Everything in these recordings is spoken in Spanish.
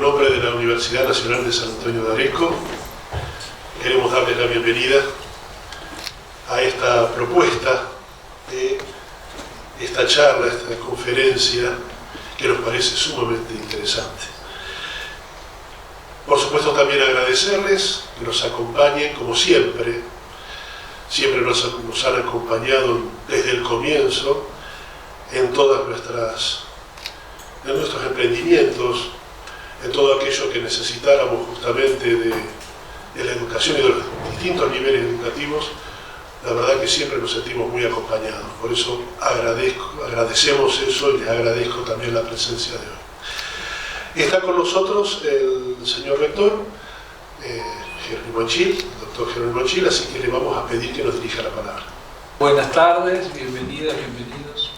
nombre de la Universidad Nacional de San Antonio de Areco, queremos darles la bienvenida a esta propuesta de esta charla, esta conferencia, que nos parece sumamente interesante. Por supuesto, también agradecerles que nos acompañen, como siempre. Siempre nos han acompañado desde el comienzo en todas nuestros emprendimientos, en todo aquello que necesitáramos justamente de la educación y de los distintos niveles educativos. La verdad que siempre nos sentimos muy acompañados. Por eso agradecemos eso y les agradezco también la presencia de hoy. Está con nosotros el señor rector, Jerónimo Achil, el doctor Jerónimo Achil, así que le vamos a pedir que nos dirija la palabra. Buenas tardes, bienvenidas, bienvenidos.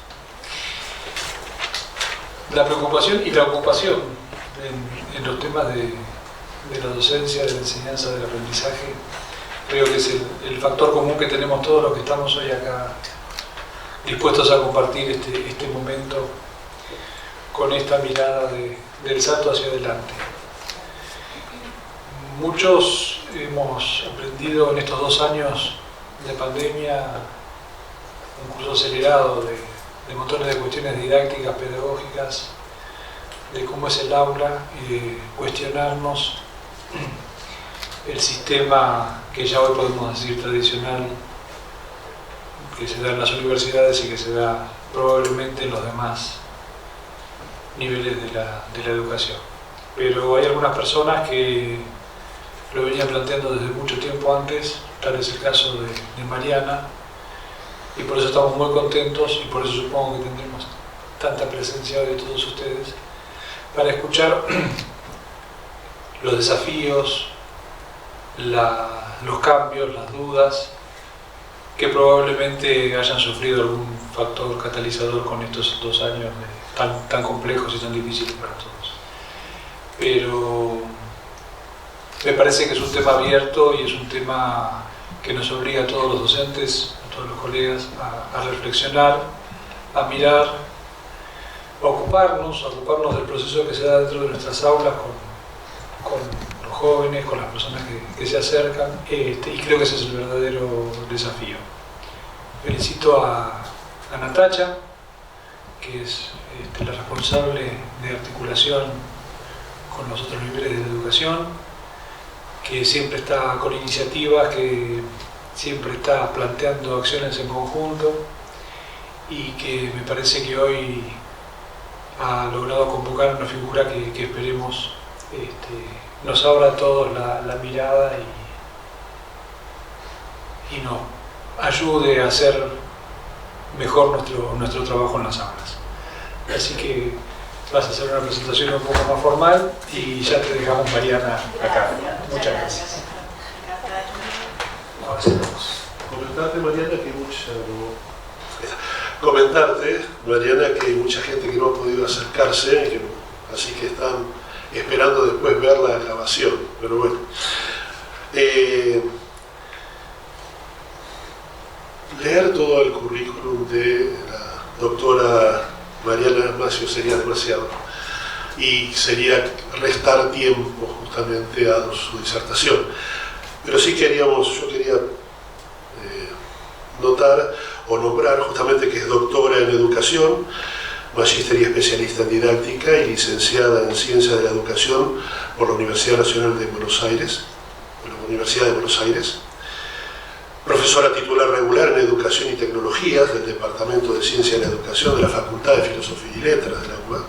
La preocupación y la ocupación en los temas de la docencia, de la enseñanza, del aprendizaje, creo que es el factor común que tenemos todos los que estamos hoy acá dispuestos a compartir este momento con esta mirada del salto hacia adelante. Muchos hemos aprendido en estos 2 años de pandemia un curso acelerado de montones de cuestiones didácticas, pedagógicas, de cómo es el aula y de cuestionarnos el sistema que ya hoy podemos decir tradicional, que se da en las universidades y que se da probablemente en los demás niveles de la educación. Pero hay algunas personas que lo venían planteando desde mucho tiempo antes, tal es el caso de Mariana, y por eso estamos muy contentos y por eso supongo que tendremos tanta presencia de todos ustedes para escuchar los desafíos, los cambios, las dudas que probablemente hayan sufrido algún factor catalizador con estos 2 años tan complejos y tan difíciles para todos. Pero me parece que es un tema abierto y es un tema que nos obliga a todos los docentes, a todos los colegas a reflexionar, a mirar, a ocuparnos del proceso que se da dentro de nuestras aulas con los jóvenes, con las personas que se acercan, y creo que ese es el verdadero desafío. Felicito a Natacha, que es la responsable de articulación con los otros niveles de la educación, que siempre está con iniciativas, que siempre está planteando acciones en conjunto y que me parece que hoy ha logrado convocar una figura que esperemos nos abra a todos la mirada y nos ayude a hacer mejor nuestro trabajo en las aulas. Así que vas a hacer una presentación un poco más formal y ya te dejamos, Mariana, acá. Muchas gracias. Comentarte, Mariana, que hay mucha gente que no ha podido acercarse, así que están esperando después ver la grabación. Pero bueno, leer todo el currículum de la doctora Mariana Macio sería demasiado y sería restar tiempo justamente a su disertación. Pero sí yo quería notar o nombrar justamente que es doctora en educación, magíster y especialista en didáctica y licenciada en Ciencias de la Educación por la Universidad Nacional de Buenos Aires, Universidad de Buenos Aires, profesora titular regular en Educación y Tecnologías del Departamento de Ciencia de la Educación de la Facultad de Filosofía y Letras de la UBA,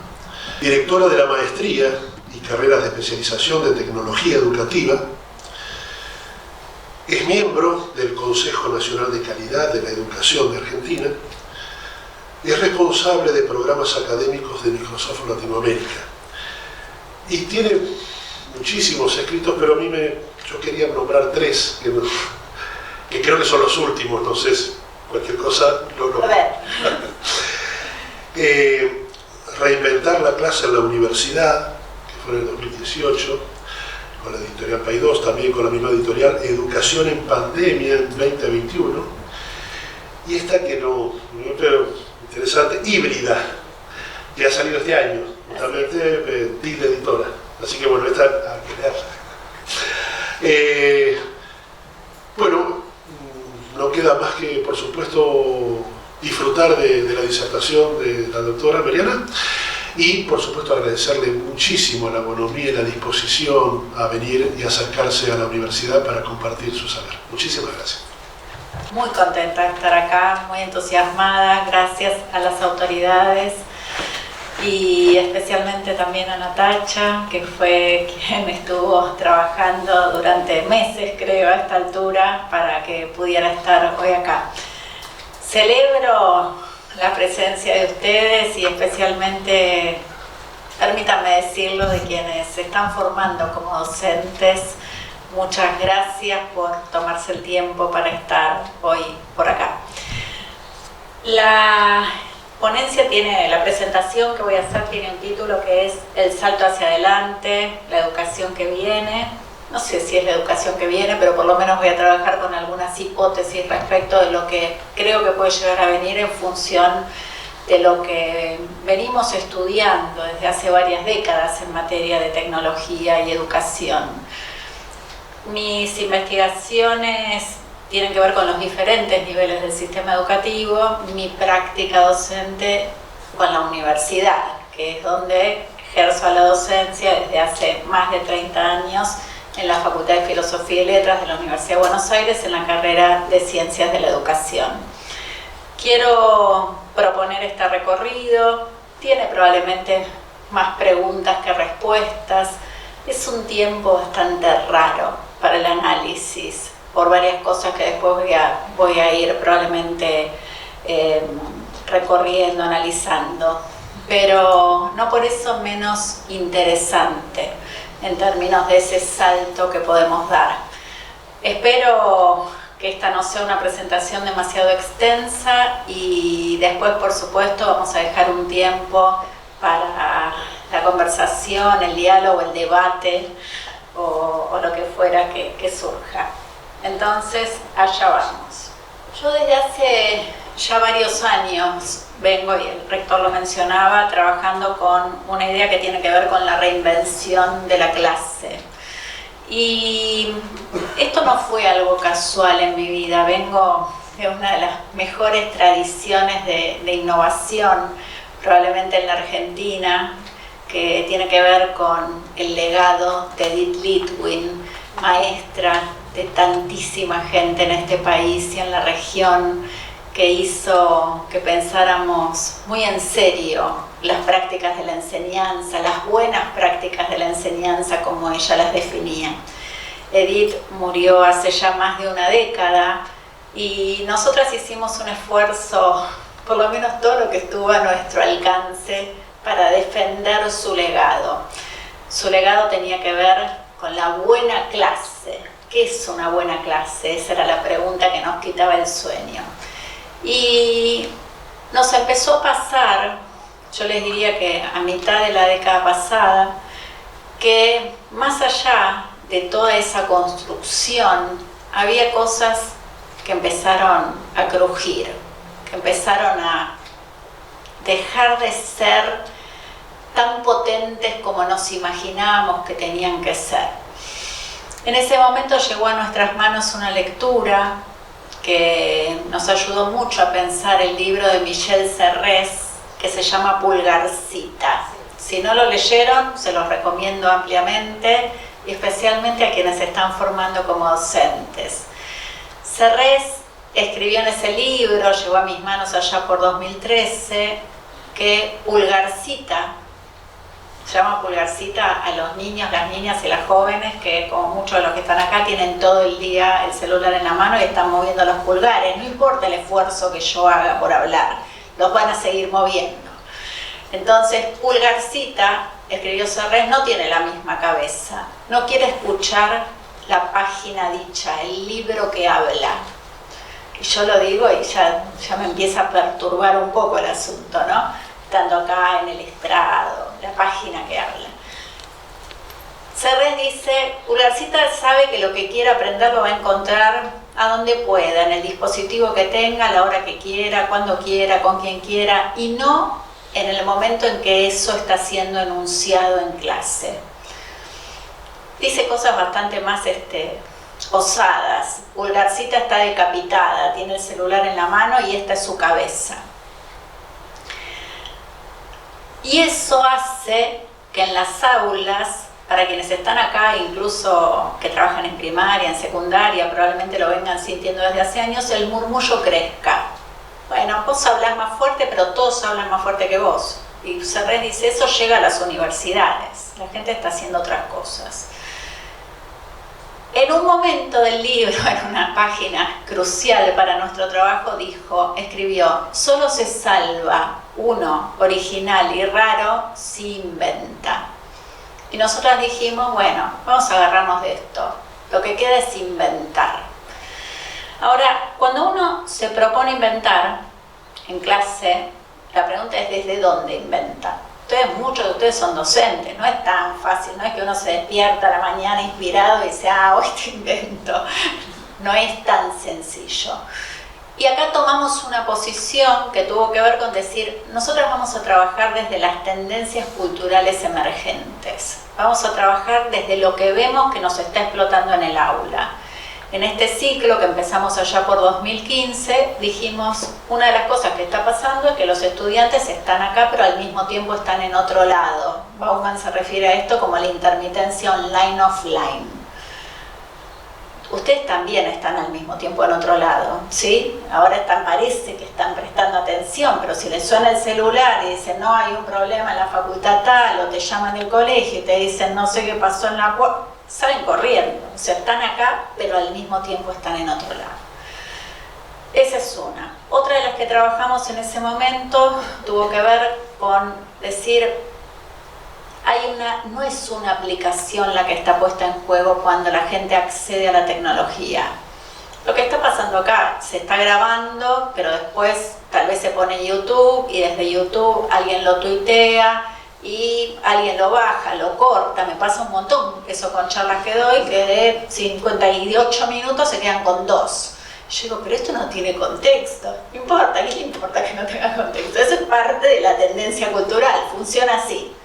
directora de la Maestría y Carreras de Especialización de Tecnología Educativa, es miembro del Consejo Nacional de Calidad de la Educación de Argentina, es responsable de programas académicos de Microsoft Latinoamérica y tiene muchísimos escritos, pero yo quería nombrar 3 que creo que son los últimos, no sé si cualquier cosa lo nombro. Reinventar la clase en la universidad, que fue en el 2018, con la editorial Paidós, también con la misma editorial Educación en Pandemia en 2021, y esta que pero interesante, Híbrida, que ha salido este año, justamente TIL Editora. Así que bueno, esta hay que leerla. Bueno, no queda más que, por supuesto, disfrutar de la disertación de la doctora Mariana y, por supuesto, agradecerle muchísimo la bonomía y la disposición a venir y acercarse a la universidad para compartir su saber. Muchísimas gracias. Muy contenta de estar acá, muy entusiasmada, gracias a las autoridades y especialmente también a Natacha, que fue quien estuvo trabajando durante meses, creo, a esta altura, para que pudiera estar hoy acá. Celebro la presencia de ustedes y especialmente, permítanme decirlo, de quienes se están formando como docentes. Muchas gracias por tomarse el tiempo para estar hoy por acá. La presentación que voy a hacer tiene un título que es El salto hacia adelante, la educación que viene. No sé si es la educación que viene, pero por lo menos voy a trabajar con algunas hipótesis respecto de lo que creo que puede llegar a venir en función de lo que venimos estudiando desde hace varias décadas en materia de tecnología y educación. Mis investigaciones tienen que ver con los diferentes niveles del sistema educativo, mi práctica docente con la universidad, que es donde ejerzo a la docencia desde hace más de 30 años en la Facultad de Filosofía y Letras de la Universidad de Buenos Aires en la carrera de Ciencias de la Educación. Quiero proponer este recorrido, tiene probablemente más preguntas que respuestas, es un tiempo bastante raro para el análisis, por varias cosas que después voy a ir probablemente recorriendo, analizando, pero no por eso menos interesante en términos de ese salto que podemos dar. Espero que esta no sea una presentación demasiado extensa y después, por supuesto, vamos a dejar un tiempo para la conversación, el diálogo, el debate o lo que fuera que surja. Entonces, allá vamos. Yo desde hace ya varios años vengo, y el rector lo mencionaba, trabajando con una idea que tiene que ver con la reinvención de la clase. Y esto no fue algo casual en mi vida, vengo de una de las mejores tradiciones de innovación, probablemente en la Argentina, que tiene que ver con el legado de Edith Litwin, maestra de tantísima gente en este país y en la región, que hizo que pensáramos muy en serio las prácticas de la enseñanza, las buenas prácticas de la enseñanza como ella las definía. Edith murió hace ya más de una década y nosotras hicimos un esfuerzo, por lo menos todo lo que estuvo a nuestro alcance, para defender su legado. Su legado tenía que ver con la buena clase. ¿Qué es una buena clase? Esa era la pregunta que nos quitaba el sueño. Y nos empezó a pasar, yo les diría que a mitad de la década pasada, que más allá de toda esa construcción, había cosas que empezaron a crujir, que empezaron a dejar de ser tan potentes como nos imaginábamos que tenían que ser. En ese momento llegó a nuestras manos una lectura que nos ayudó mucho a pensar el libro de Michel Serres, que se llama Pulgarcita. Si no lo leyeron, se los recomiendo ampliamente, y especialmente a quienes se están formando como docentes. Serres escribió en ese libro, llegó a mis manos allá por 2013, que Pulgarcita, llama Pulgarcita a los niños, las niñas y las jóvenes que, como muchos de los que están acá, tienen todo el día el celular en la mano y están moviendo los pulgares. No importa el esfuerzo que yo haga por hablar, los van a seguir moviendo. Entonces, Pulgarcita, escribió Serres, no tiene la misma cabeza, no quiere escuchar la página dicha, el libro que habla. Y yo lo digo y ya me empieza a perturbar un poco el asunto, ¿no? Estando acá en el estrado, la página que habla. Serres dice, Pulgarcita sabe que lo que quiera aprender lo va a encontrar a donde pueda, en el dispositivo que tenga, a la hora que quiera, cuando quiera, con quien quiera, y no en el momento en que eso está siendo enunciado en clase. dice cosas bastante más osadas. Pulgarcita está decapitada, tiene el celular en la mano y esta es su cabeza. Y eso hace que en las aulas, para quienes están acá, incluso que trabajan en primaria, en secundaria, probablemente lo vengan sintiendo desde hace años, el murmullo crezca. Bueno, vos hablas más fuerte, pero todos hablan más fuerte que vos. Y Serres dice, eso llega a las universidades. La gente está haciendo otras cosas. En un momento del libro, en una página crucial para nuestro trabajo, escribió, solo se salva uno original y raro si inventa. Y nosotras dijimos, bueno, vamos a agarrarnos de esto. Lo que queda es inventar. Ahora, cuando uno se propone inventar en clase, la pregunta es ¿desde dónde inventa? Muchos de ustedes son docentes, no es tan fácil, no es que uno se despierta a la mañana inspirado y dice, hoy te invento. No es tan sencillo. Y acá tomamos una posición que tuvo que ver con decir, nosotros vamos a trabajar desde las tendencias culturales emergentes. Vamos a trabajar desde lo que vemos que nos está explotando en el aula. En este ciclo que empezamos allá por 2015, dijimos, una de las cosas que está pasando es que los estudiantes están acá, pero al mismo tiempo están en otro lado. Bauman se refiere a esto como la intermitencia online-offline. Ustedes también están al mismo tiempo en otro lado, ¿sí? Ahora parece que están prestando atención, pero si les suena el celular y dicen, no, hay un problema en la facultad tal, o te llaman del colegio y te dicen, no sé qué pasó en la puerta, salen corriendo. O sea, están acá, pero al mismo tiempo están en otro lado. Esa es una. Otra de las que trabajamos en ese momento tuvo que ver con decir, no es una aplicación la que está puesta en juego cuando la gente accede a la tecnología. Lo que está pasando acá, se está grabando, pero después tal vez se pone en YouTube y desde YouTube alguien lo tuitea y alguien lo baja, lo corta. Me pasa un montón eso con charlas que doy, que de 58 minutos se quedan con 2. Yo digo, pero esto no tiene contexto. No importa, ¿a quién le importa que no tenga contexto? Eso es parte de la tendencia cultural, funciona así.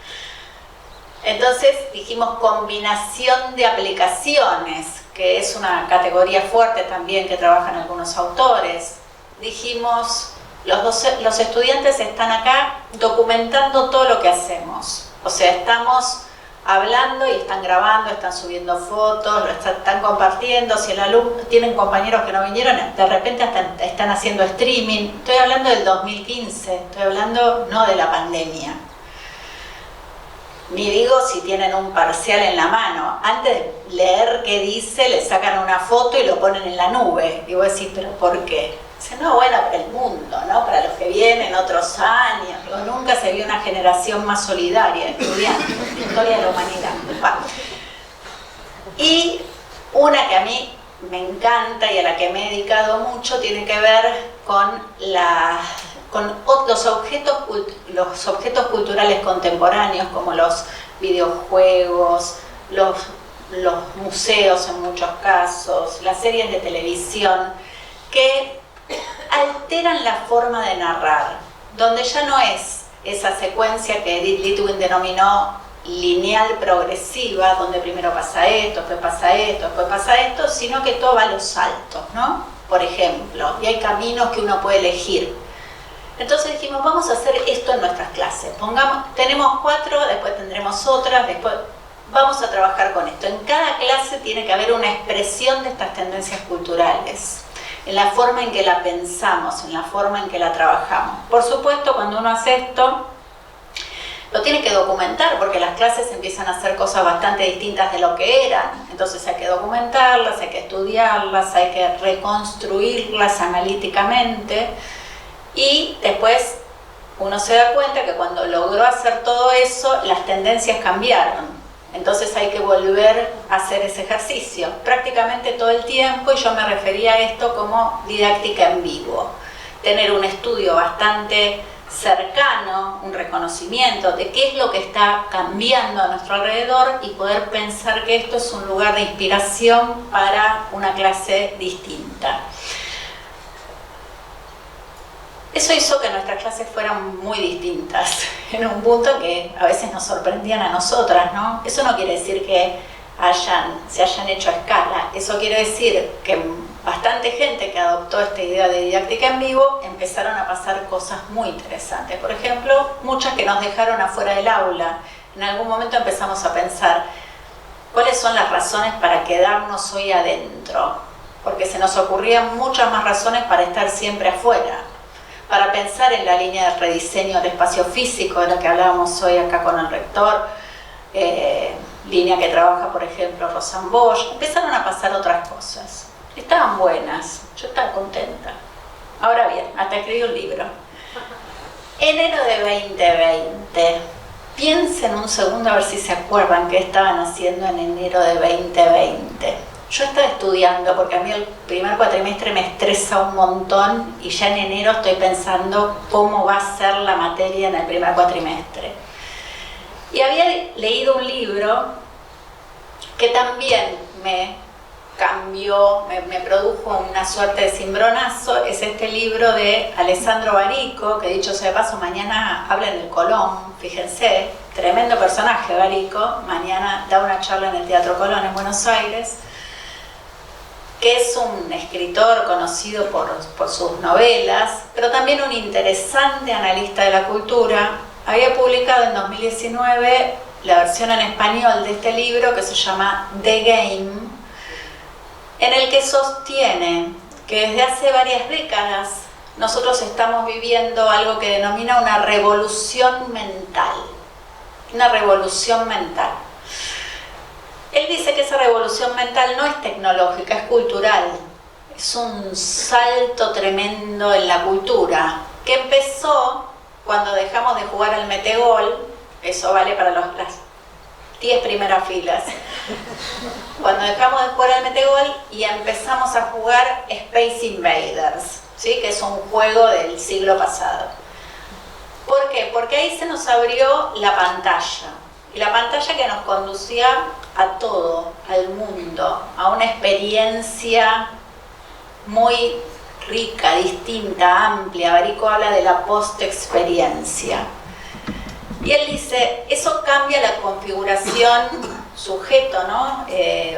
Entonces dijimos combinación de aplicaciones, que es una categoría fuerte también que trabajan algunos autores. Dijimos, los estudiantes están acá documentando todo lo que hacemos. O sea, estamos hablando y están grabando, están subiendo fotos, lo están compartiendo. Si el alumno tienen compañeros que no vinieron, de repente hasta están haciendo streaming. Estoy hablando del 2015, estoy hablando no de la pandemia. Ni digo si tienen un parcial en la mano. Antes de leer qué dice, le sacan una foto y lo ponen en la nube. Y vos decís, ¿pero por qué? Dice, no, bueno, para el mundo, ¿no? Para los que vienen otros años. Nunca se vio una generación más solidaria de estudiantes, la historia de la humanidad. Bueno. Y una que a mí me encanta y a la que me he dedicado mucho tiene que ver con los objetos culturales contemporáneos, como los videojuegos, los museos en muchos casos, las series de televisión, que alteran la forma de narrar, donde ya no es esa secuencia que Edith Litwin denominó lineal progresiva, donde primero pasa esto, después pasa esto, después pasa esto, sino que todo va a los saltos, ¿no? Por ejemplo, y hay caminos que uno puede elegir. Entonces dijimos, vamos a hacer esto en nuestras clases. Tenemos 4, después tendremos otras, después vamos a trabajar con esto. En cada clase tiene que haber una expresión de estas tendencias culturales, en la forma en que la pensamos, en la forma en que la trabajamos. Por supuesto, cuando uno hace esto, lo tiene que documentar, porque las clases empiezan a hacer cosas bastante distintas de lo que eran. Entonces hay que documentarlas, hay que estudiarlas, hay que reconstruirlas analíticamente. Y después uno se da cuenta que cuando logró hacer todo eso, las tendencias cambiaron. Entonces hay que volver a hacer ese ejercicio prácticamente todo el tiempo, y yo me refería a esto como didáctica en vivo. Tener un estudio bastante cercano, un reconocimiento de qué es lo que está cambiando a nuestro alrededor y poder pensar que esto es un lugar de inspiración para una clase distinta. Eso hizo que nuestras clases fueran muy distintas, en un punto que a veces nos sorprendían a nosotras, ¿no? Eso no quiere decir que se hayan hecho a escala. Eso quiere decir que bastante gente que adoptó esta idea de didáctica en vivo empezaron a pasar cosas muy interesantes. Por ejemplo, muchas que nos dejaron afuera del aula. En algún momento empezamos a pensar cuáles son las razones para quedarnos hoy adentro, porque se nos ocurrían muchas más razones para estar siempre afuera, para pensar en la línea de rediseño del espacio físico de la que hablábamos hoy acá con el rector, línea que trabaja, por ejemplo, Rosanne Bosch. Empezaron a pasar otras cosas. Estaban buenas, yo estaba contenta. Ahora bien, hasta escribí un libro. Enero de 2020. Piensen un segundo a ver si se acuerdan qué estaban haciendo en enero de 2020. Yo estaba estudiando porque a mí el primer cuatrimestre me estresa un montón y ya en enero estoy pensando cómo va a ser la materia en el primer cuatrimestre. Y había leído un libro que también me cambió, me produjo una suerte de cimbronazo. Es este libro de Alessandro Barico, que dicho sea de paso, mañana habla en el Colón, fíjense, tremendo personaje Barico, mañana da una charla en el Teatro Colón en Buenos Aires, que es un escritor conocido por sus novelas, pero también un interesante analista de la cultura. Había publicado en 2019 la versión en español de este libro que se llama The Game, en el que sostiene que desde hace varias décadas nosotros estamos viviendo algo que denomina una revolución mental. Una revolución mental. Él dice que esa revolución mental no es tecnológica, es cultural. Es un salto tremendo en la cultura, que empezó cuando dejamos de jugar al metegol. Eso vale para las 10 primeras filas. Cuando dejamos de jugar al metegol y empezamos a jugar Space Invaders, ¿sí? Que es un juego del siglo pasado. ¿Por qué? Porque ahí se nos abrió la pantalla. Y la pantalla que nos conducía a todo, al mundo, a una experiencia muy rica, distinta, amplia. Barico habla de la post-experiencia. Y él dice, eso cambia la configuración sujeto, ¿no?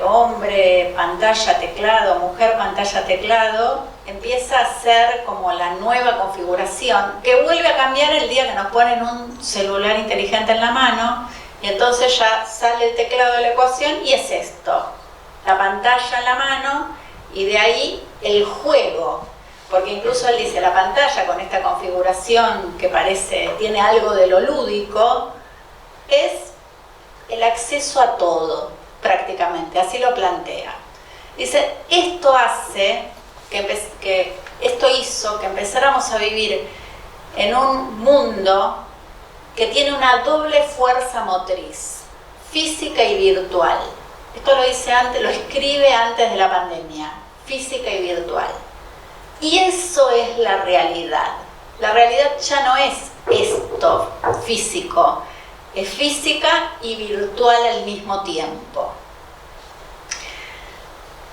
Hombre, pantalla, teclado, mujer, pantalla, teclado, empieza a ser como la nueva configuración, que vuelve a cambiar el día que nos ponen un celular inteligente en la mano, y entonces ya sale el teclado de la ecuación y es esto, la pantalla en la mano, y de ahí el juego. Porque incluso él dice, la pantalla con esta configuración que tiene algo de lo lúdico, es el acceso a todo, prácticamente, así lo plantea. Dice, esto hizo que empezáramos a vivir en un mundo que tiene una doble fuerza motriz, física y virtual. Esto lo dice antes, lo escribe antes de la pandemia, física y virtual. Y eso es la realidad. La realidad ya no es esto físico, es física y virtual al mismo tiempo.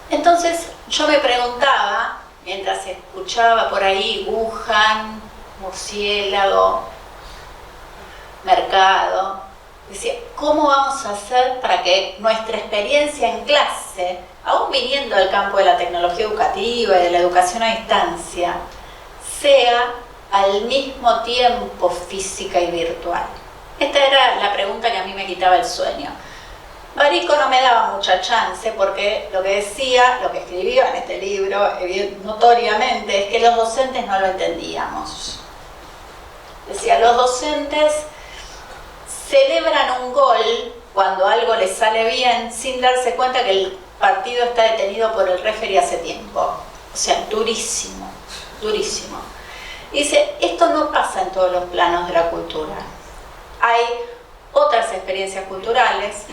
Entonces yo me preguntaba, mientras escuchaba por ahí Wuhan, murciélago, mercado, decía, ¿cómo vamos a hacer para que nuestra experiencia en clase, aún viniendo del campo de la tecnología educativa y de la educación a distancia, sea al mismo tiempo física y virtual? Esta era la pregunta que a mí me quitaba el sueño. Barico no me daba mucha chance porque lo que decía, lo que escribió en este libro, notoriamente, es que los docentes no lo entendíamos. Decía, los docentes celebran un gol cuando algo les sale bien sin darse cuenta que el partido está detenido por el referee hace tiempo. O sea, durísimo, durísimo. Dice, esto no pasa en todos los planos de la cultura. Hay otras experiencias culturales,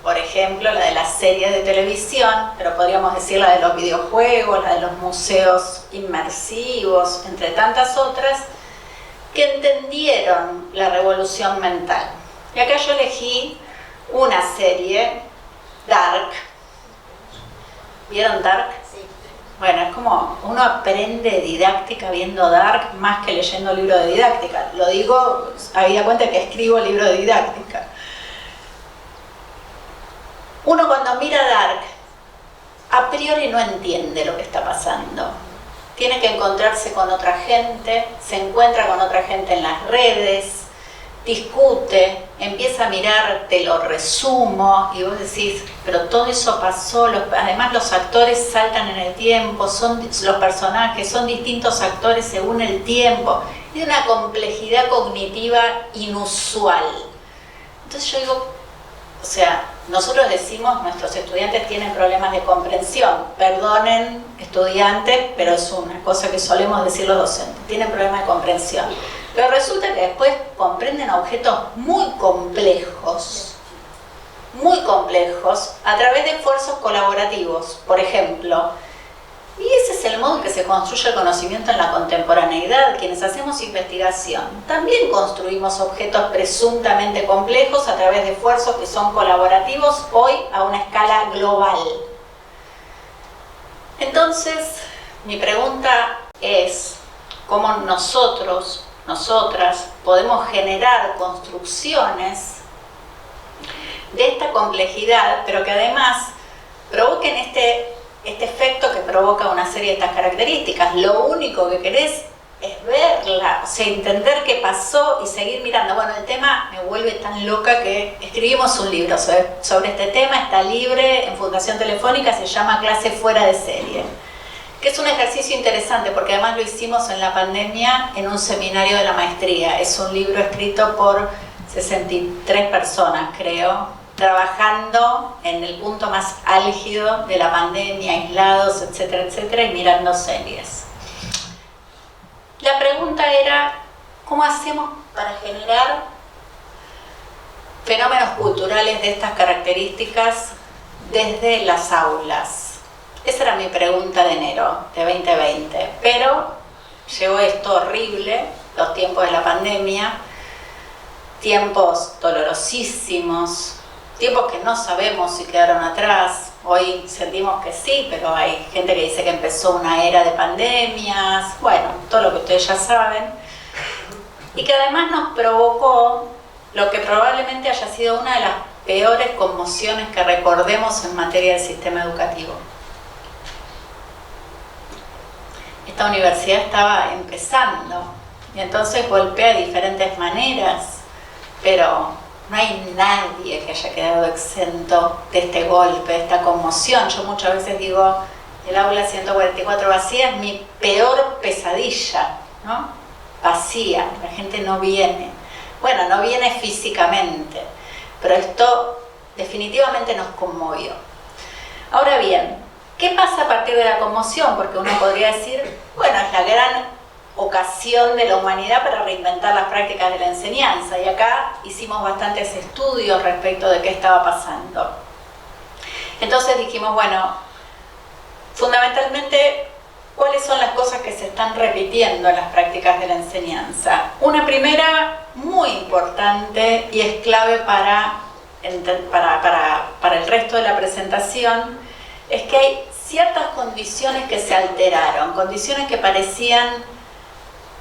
por ejemplo, la de las series de televisión, pero podríamos decir la de los videojuegos, la de los museos inmersivos, entre tantas otras, que entendieron la revolución mental. Y acá yo elegí una serie, Dark. ¿Vieron Dark? Sí. Bueno, es como uno aprende didáctica viendo Dark más que leyendo libros de didáctica. Lo digo, habida cuenta que escribo libros de didáctica. Uno cuando cuando mira Dark, a priori no entiende lo que está pasando. Tiene que encontrarse con otra gente, se encuentra con otra gente en las redes, discute, empieza a mirar, te lo resumo, y vos decís, pero todo eso pasó, además los actores saltan en el tiempo, los personajes son distintos actores según el tiempo, y de una complejidad cognitiva inusual. Entonces yo digo, o sea, nosotros decimos, nuestros estudiantes tienen problemas de comprensión, perdonen estudiantes, pero es una cosa que solemos decir los docentes, tienen problemas de comprensión. Pero resulta que después comprenden objetos muy complejos a través de esfuerzos colaborativos, por ejemplo. Y ese es el modo en que se construye el conocimiento en la contemporaneidad. Quienes hacemos investigación también construimos objetos presuntamente complejos a través de esfuerzos que son colaborativos hoy a una escala global. Entonces, mi pregunta es, ¿cómo nosotras podemos generar construcciones de esta complejidad, pero que además provoquen este efecto que provoca una serie de estas características? Lo único que querés es verla, o sea, entender qué pasó y seguir mirando. Bueno, el tema me vuelve tan loca que escribimos un libro sobre este tema, está libre en Fundación Telefónica, se llama Clase Fuera de Serie, que es un ejercicio interesante porque además lo hicimos en la pandemia en un seminario de la maestría. Es un libro escrito por 63 personas, creo, trabajando en el punto más álgido de la pandemia, aislados, etcétera, etcétera, y mirando series. La pregunta era, ¿cómo hacemos para generar fenómenos culturales de estas características desde las aulas? Esa era mi pregunta de enero de 2020, pero llegó esto horrible, los tiempos de la pandemia, tiempos dolorosísimos, tiempos que no sabemos si quedaron atrás. Hoy sentimos que sí, pero hay gente que dice que empezó una era de pandemias, bueno, todo lo que ustedes ya saben, y que además nos provocó lo que probablemente haya sido una de las peores conmociones que recordemos en materia del sistema educativo. Esta universidad estaba empezando y entonces golpea de diferentes maneras, pero no hay nadie que haya quedado exento de este golpe, de esta conmoción. Yo muchas veces digo, el aula 144 vacía es mi peor pesadilla, ¿no? Vacía, la gente no viene. Bueno, no viene físicamente, pero esto definitivamente nos conmovió. Ahora bien, ¿qué pasa a partir de la conmoción? Porque uno podría decir, bueno, es la gran ocasión de la humanidad para reinventar las prácticas de la enseñanza, y acá hicimos bastantes estudios respecto de qué estaba pasando. Entonces dijimos, bueno, fundamentalmente, ¿cuáles son las cosas que se están repitiendo en las prácticas de la enseñanza? Una primera, muy importante y es clave para el resto de la presentación, es que hay ciertas condiciones que se alteraron, condiciones que parecían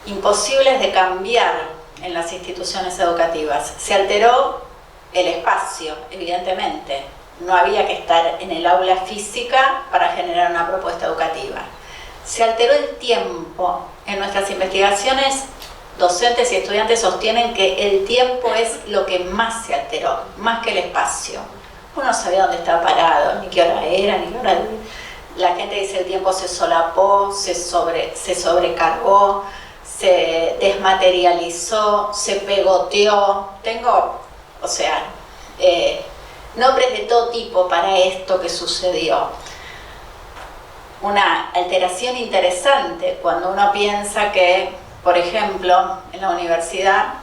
imposibles de cambiar en las instituciones educativas. Se alteró el espacio, evidentemente. No había que estar en el aula física para generar una propuesta educativa. Se alteró el tiempo. En nuestras investigaciones, docentes y estudiantes sostienen que el tiempo es lo que más se alteró, más que el espacio. Uno no sabía dónde estaba parado, ni qué hora era, ni qué hora. La gente dice el tiempo se solapó, se sobrecargó, se desmaterializó, se pegoteó. Tengo, nombres de todo tipo para esto que sucedió. Una alteración interesante cuando uno piensa que, por ejemplo, en la universidad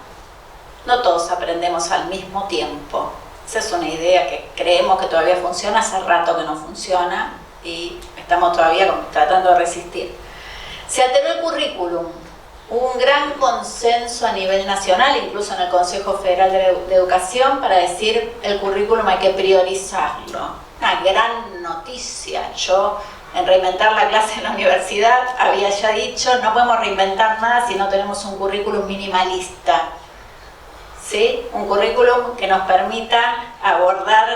no todos aprendemos al mismo tiempo. Esa es una idea que creemos que todavía funciona, hace rato que no funciona y estamos todavía tratando de resistir. Se alteró el currículum. Hubo un gran consenso a nivel nacional, incluso en el Consejo Federal de Educación, para decir el currículum hay que priorizarlo. Una gran noticia. Yo, en reinventar la clase en la universidad, había ya dicho, no podemos reinventar nada si no tenemos un currículum minimalista. ¿Sí? Un currículum que nos permita abordar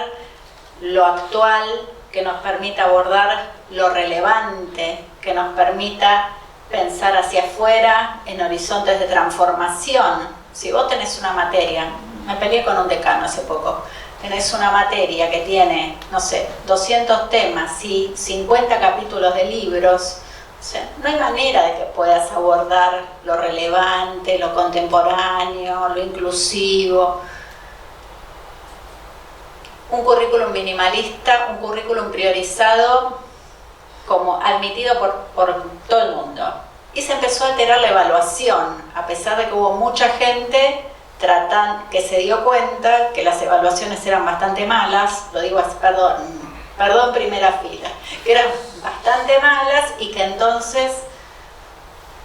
lo actual, que nos permita abordar lo relevante, que nos permita pensar hacia afuera en horizontes de transformación. Si vos tenés una materia, me peleé con un decano hace poco, tenés una materia que tiene, no sé, 200 temas y 50 capítulos de libros, o sea, no hay manera de que puedas abordar lo relevante, lo contemporáneo, lo inclusivo. Un currículum minimalista, un currículum priorizado, como admitido por todo el mundo. Y se empezó a alterar la evaluación, a pesar de que hubo mucha gente que se dio cuenta que las evaluaciones eran bastante malas, lo digo así, perdón primera fila, que eran bastante malas y que entonces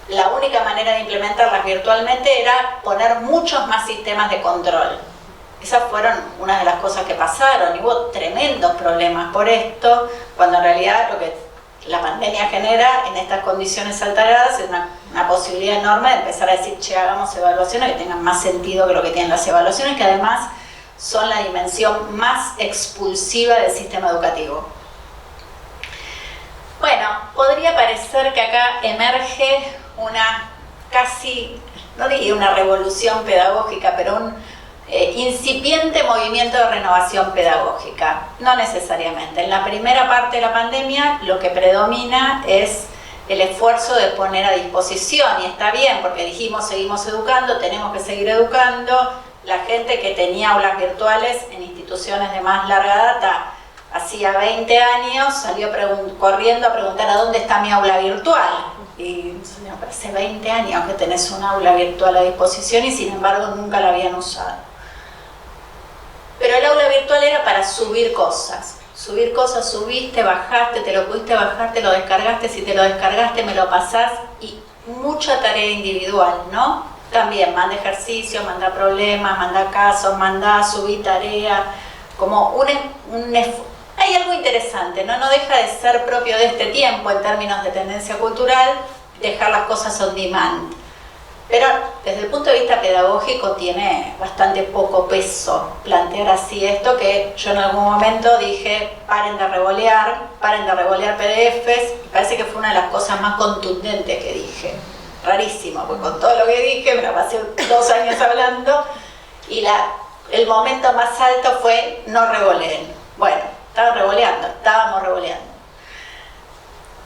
la única manera de implementarlas virtualmente era poner muchos más sistemas de control. Esas fueron una de las cosas que pasaron y hubo tremendos problemas por esto, cuando en realidad lo que la pandemia genera en estas condiciones alteradas es una posibilidad enorme de empezar a decir, che, hagamos evaluaciones que tengan más sentido que lo que tienen las evaluaciones, que además son la dimensión más expulsiva del sistema educativo. Bueno, podría parecer que acá emerge una casi, no diría una revolución pedagógica, pero un incipiente movimiento de renovación pedagógica. No necesariamente. En la primera parte de la pandemia lo que predomina es el esfuerzo de poner a disposición, y está bien porque dijimos seguimos educando, tenemos que seguir educando. La gente que tenía aulas virtuales en instituciones de más larga data hacía 20 años salió corriendo a preguntar a dónde está mi aula virtual. Y hace 20 años que tenés un aula virtual a disposición y sin embargo nunca la habían usado. Pero el aula virtual era para subir cosas, subiste, bajaste, te lo pudiste bajar, te lo descargaste, si te lo descargaste me lo pasás, y mucha tarea individual, ¿no? También manda ejercicios, manda problemas, manda casos, subí tarea, como hay algo interesante, ¿no? No deja de ser propio de este tiempo en términos de tendencia cultural, dejar las cosas on demand. Pero desde el punto de vista pedagógico tiene bastante poco peso plantear así esto, que yo en algún momento dije, paren de revolear PDFs, y parece que fue una de las cosas más contundentes que dije. Rarísimo, porque con todo lo que dije, me la pasé 2 años hablando, y el momento más alto fue no revoleen. Bueno, estábamos revoleando.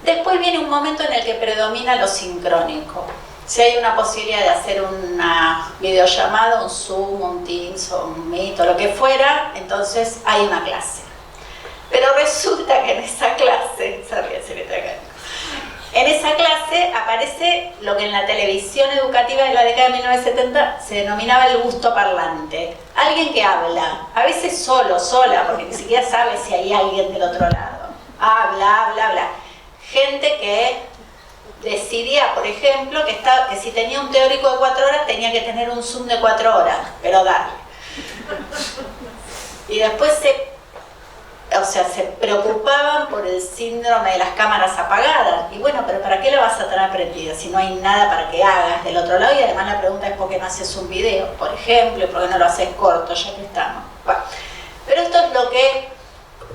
Después viene un momento en el que predomina lo sincrónico. Si hay una posibilidad de hacer una videollamada, un Zoom, un Teams o un Meet o lo que fuera, entonces hay una clase. Pero resulta que en esa clase, aparece lo que en la televisión educativa de la década de 1970 se denominaba el gusto parlante. Alguien que habla, a veces sola, porque ni siquiera sabe si hay alguien del otro lado. Habla. Gente que decidía, por ejemplo, que si tenía un teórico de 4 horas tenía que tener un Zoom de 4 horas, pero darle. Y después se preocupaban por el síndrome de las cámaras apagadas. Y bueno, pero ¿para qué la vas a tener prendida si no hay nada para que hagas del otro lado? Y además la pregunta es ¿por qué no haces un video, por ejemplo? ¿Por qué no lo haces corto, ya que estamos? Bueno, pero esto es lo que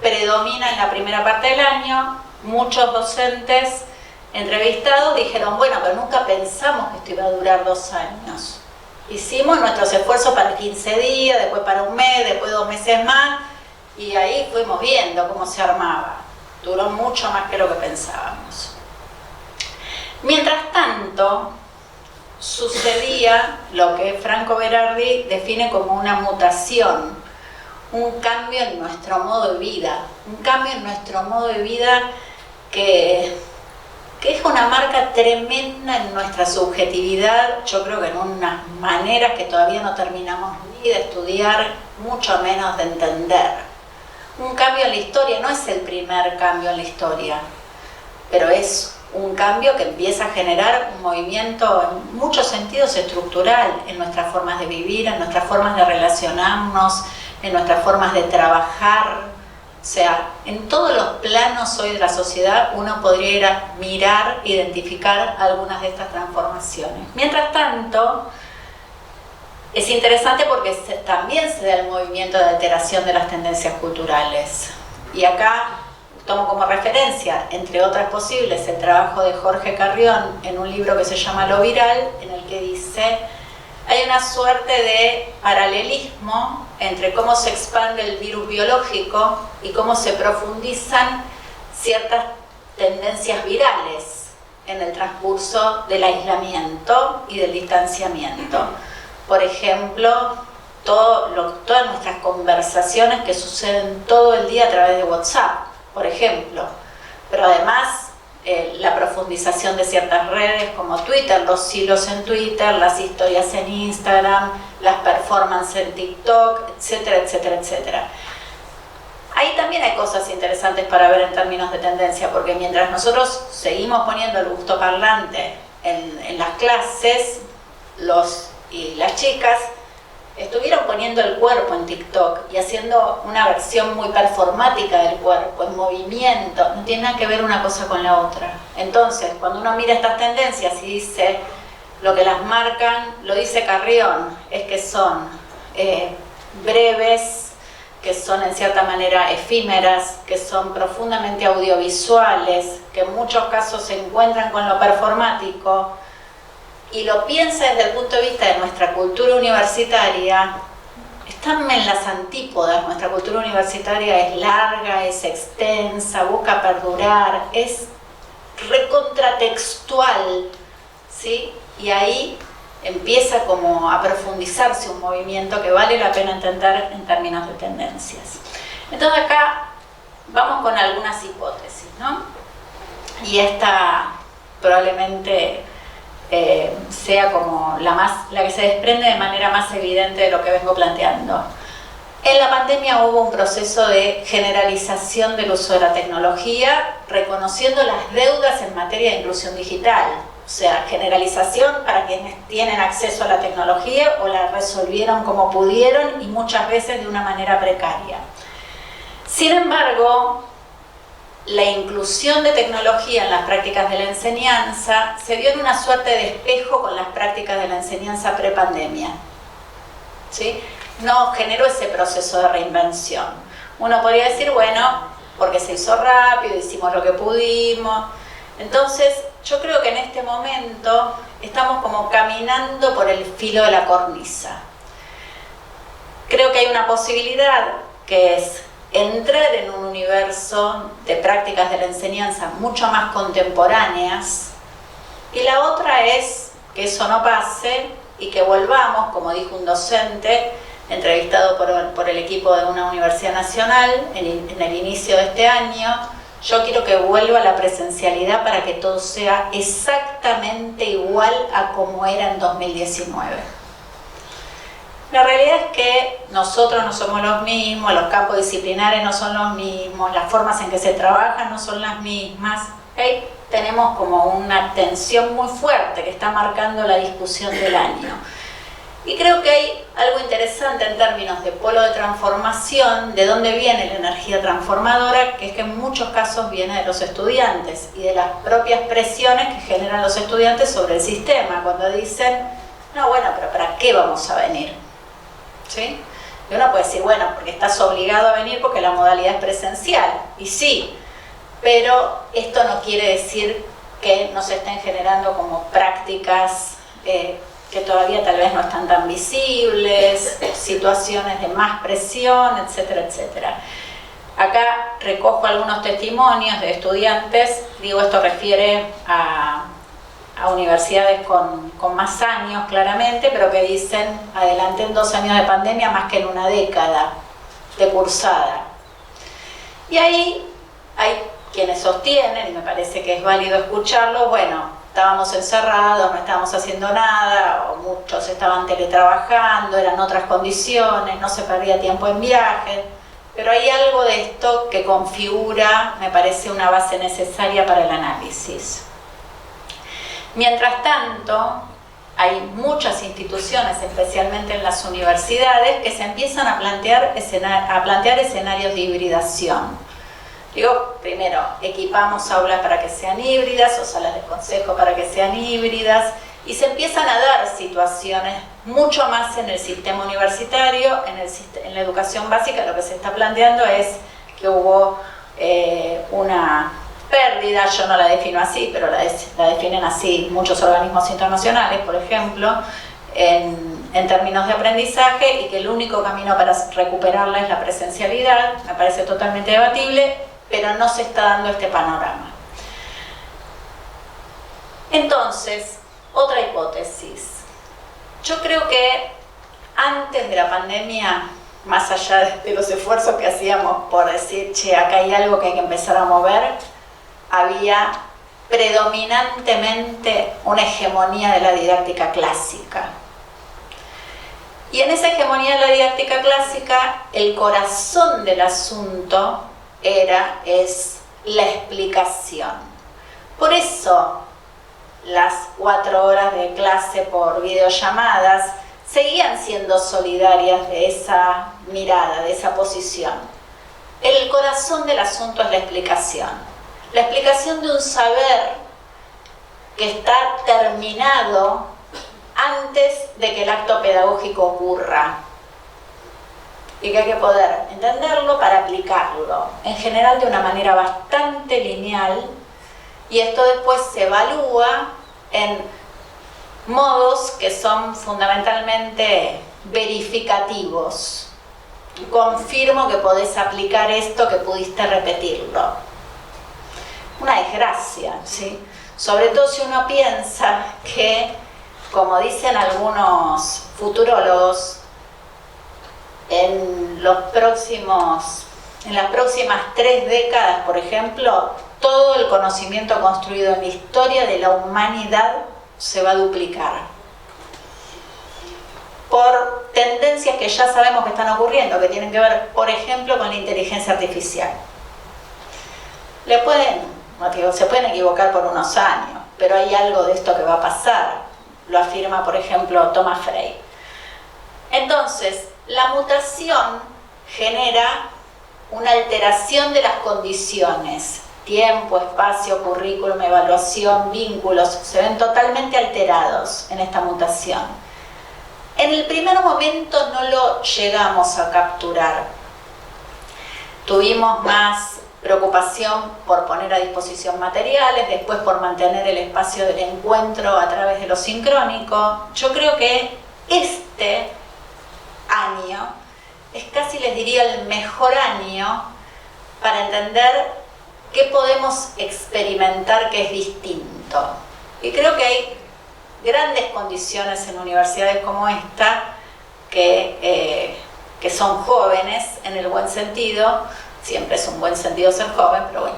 predomina en la primera parte del año. Muchos docentes entrevistados dijeron, bueno, pero nunca pensamos que esto iba a durar 2 años. Hicimos nuestros esfuerzos para 15 días, después para un mes, después 2 meses más, y ahí fuimos viendo cómo se armaba. Duró mucho más que lo que pensábamos. Mientras tanto, sucedía lo que Franco Berardi define como una mutación, un cambio en nuestro modo de vida, que es una marca tremenda en nuestra subjetividad, yo creo que en unas maneras que todavía no terminamos ni de estudiar, mucho menos de entender. Un cambio en la historia, no es el primer cambio en la historia, pero es un cambio que empieza a generar un movimiento en muchos sentidos estructural, en nuestras formas de vivir, en nuestras formas de relacionarnos, en nuestras formas de trabajar. O sea, en todos los planos hoy de la sociedad uno podría ir a mirar, identificar algunas de estas transformaciones. Mientras tanto, es interesante porque también se da el movimiento de alteración de las tendencias culturales. Y acá tomo como referencia, entre otras posibles, el trabajo de Jorge Carrión en un libro que se llama Lo Viral, en el que dice: hay una suerte de paralelismo entre cómo se expande el virus biológico y cómo se profundizan ciertas tendencias virales en el transcurso del aislamiento y del distanciamiento. Por ejemplo, todas nuestras conversaciones que suceden todo el día a través de WhatsApp, por ejemplo, pero además la profundización de ciertas redes como Twitter, los hilos en Twitter, las historias en Instagram, las performances en TikTok, etcétera, etcétera, etcétera. Ahí también hay cosas interesantes para ver en términos de tendencia, porque mientras nosotros seguimos poniendo el gusto parlante en las clases, los y las chicas estuvieron poniendo el cuerpo en TikTok y haciendo una versión muy performática del cuerpo, en movimiento. No tiene nada que ver una cosa con la otra. Entonces, cuando uno mira estas tendencias y dice lo que las marcan, lo dice Carrión, es que son breves, que son en cierta manera efímeras, que son profundamente audiovisuales, que en muchos casos se encuentran con lo performático, y lo piensa desde el punto de vista de nuestra cultura universitaria, están en las antípodas. Nuestra cultura universitaria es larga, es extensa, busca perdurar, es recontratextual, ¿sí? Y ahí empieza como a profundizarse un movimiento que vale la pena entender en términos de tendencias. Entonces acá vamos con algunas hipótesis, ¿no? Y esta probablemente sea como la que se desprende de manera más evidente de lo que vengo planteando. En la pandemia hubo un proceso de generalización del uso de la tecnología, reconociendo las deudas en materia de inclusión digital. O sea, generalización para quienes tienen acceso a la tecnología o la resolvieron como pudieron y muchas veces de una manera precaria. Sin embargo, la inclusión de tecnología en las prácticas de la enseñanza se dio en una suerte de espejo con las prácticas de la enseñanza prepandemia, ¿sí? No generó ese proceso de reinvención. Uno podría decir, bueno, porque se hizo rápido, hicimos lo que pudimos. Entonces, yo creo que en este momento estamos como caminando por el filo de la cornisa. Creo que hay una posibilidad que es entrar en un universo de prácticas de la enseñanza mucho más contemporáneas, y la otra es que eso no pase y que volvamos, como dijo un docente entrevistado por el equipo de una universidad nacional en el inicio de este año: yo quiero que vuelva la presencialidad para que todo sea exactamente igual a como era en 2019. La realidad es que nosotros no somos los mismos, los campos disciplinares no son los mismos, las formas en que se trabaja no son las mismas. Ahí tenemos como una tensión muy fuerte que está marcando la discusión del año. Y creo que hay algo interesante en términos de polo de transformación, de dónde viene la energía transformadora, que es que en muchos casos viene de los estudiantes y de las propias presiones que generan los estudiantes sobre el sistema, cuando dicen, no, bueno, pero ¿para qué vamos a venir? ¿Sí? Y uno puede decir, bueno, porque estás obligado a venir porque la modalidad es presencial, y sí, pero esto no quiere decir que no se estén generando como prácticas que todavía tal vez no están tan visibles, situaciones de más presión, etcétera, etcétera. Acá recojo algunos testimonios de estudiantes, digo, esto refiere a universidades con más años claramente, pero que dicen, adelanté en 2 años de pandemia más que en una década de cursada. Y ahí hay quienes sostienen, y me parece que es válido escucharlo, bueno, estábamos encerrados, no estábamos haciendo nada, o muchos estaban teletrabajando, eran otras condiciones, no se perdía tiempo en viajes, pero hay algo de esto que configura, me parece, una base necesaria para el análisis. Mientras tanto, hay muchas instituciones, especialmente en las universidades, que se empiezan a plantear escenarios de hibridación. Digo, primero, equipamos aulas para que sean híbridas o salas de consejo para que sean híbridas, y se empiezan a dar situaciones mucho más en el sistema universitario. En la educación básica lo que se está planteando es que hubo pérdida, yo no la defino así, pero la definen así muchos organismos internacionales, por ejemplo, en términos de aprendizaje, y que el único camino para recuperarla es la presencialidad. Me parece totalmente debatible, pero no se está dando este panorama. Entonces, otra hipótesis. Yo creo que antes de la pandemia, más allá de los esfuerzos que hacíamos por decir, che, acá hay algo que hay que empezar a mover, había predominantemente una hegemonía de la didáctica clásica. Y en esa hegemonía de la didáctica clásica, el corazón del asunto es la explicación. Por eso, las 4 horas de clase por videollamadas seguían siendo solidarias de esa mirada, de esa posición. El corazón del asunto es la explicación. La explicación de un saber que está terminado antes de que el acto pedagógico ocurra. Y que hay que poder entenderlo para aplicarlo. En general de una manera bastante lineal. Y esto después se evalúa en modos que son fundamentalmente verificativos. Confirmo que podés aplicar esto, que pudiste repetirlo. Una desgracia, ¿sí? Sobre todo si uno piensa que, como dicen algunos futurólogos, en las próximas 3 décadas, por ejemplo, todo el conocimiento construido en la historia de la humanidad se va a duplicar. Por tendencias que ya sabemos que están ocurriendo, que tienen que ver, por ejemplo, con la inteligencia artificial. Se pueden equivocar por unos años, pero hay algo de esto que va a pasar. Lo afirma, por ejemplo, Thomas Frey. Entonces, la mutación genera una alteración de las condiciones. Tiempo, espacio, currículum, evaluación, vínculos, se ven totalmente alterados en esta mutación. En el primer momento no lo llegamos a capturar. Tuvimos más preocupación por poner a disposición materiales, después por mantener el espacio del encuentro a través de lo sincrónico. Yo creo que este año es casi, les diría, el mejor año para entender qué podemos experimentar que es distinto. Y creo que hay grandes condiciones en universidades como esta que son jóvenes en el buen sentido. Siempre es un buen sentido ser joven, pero bueno,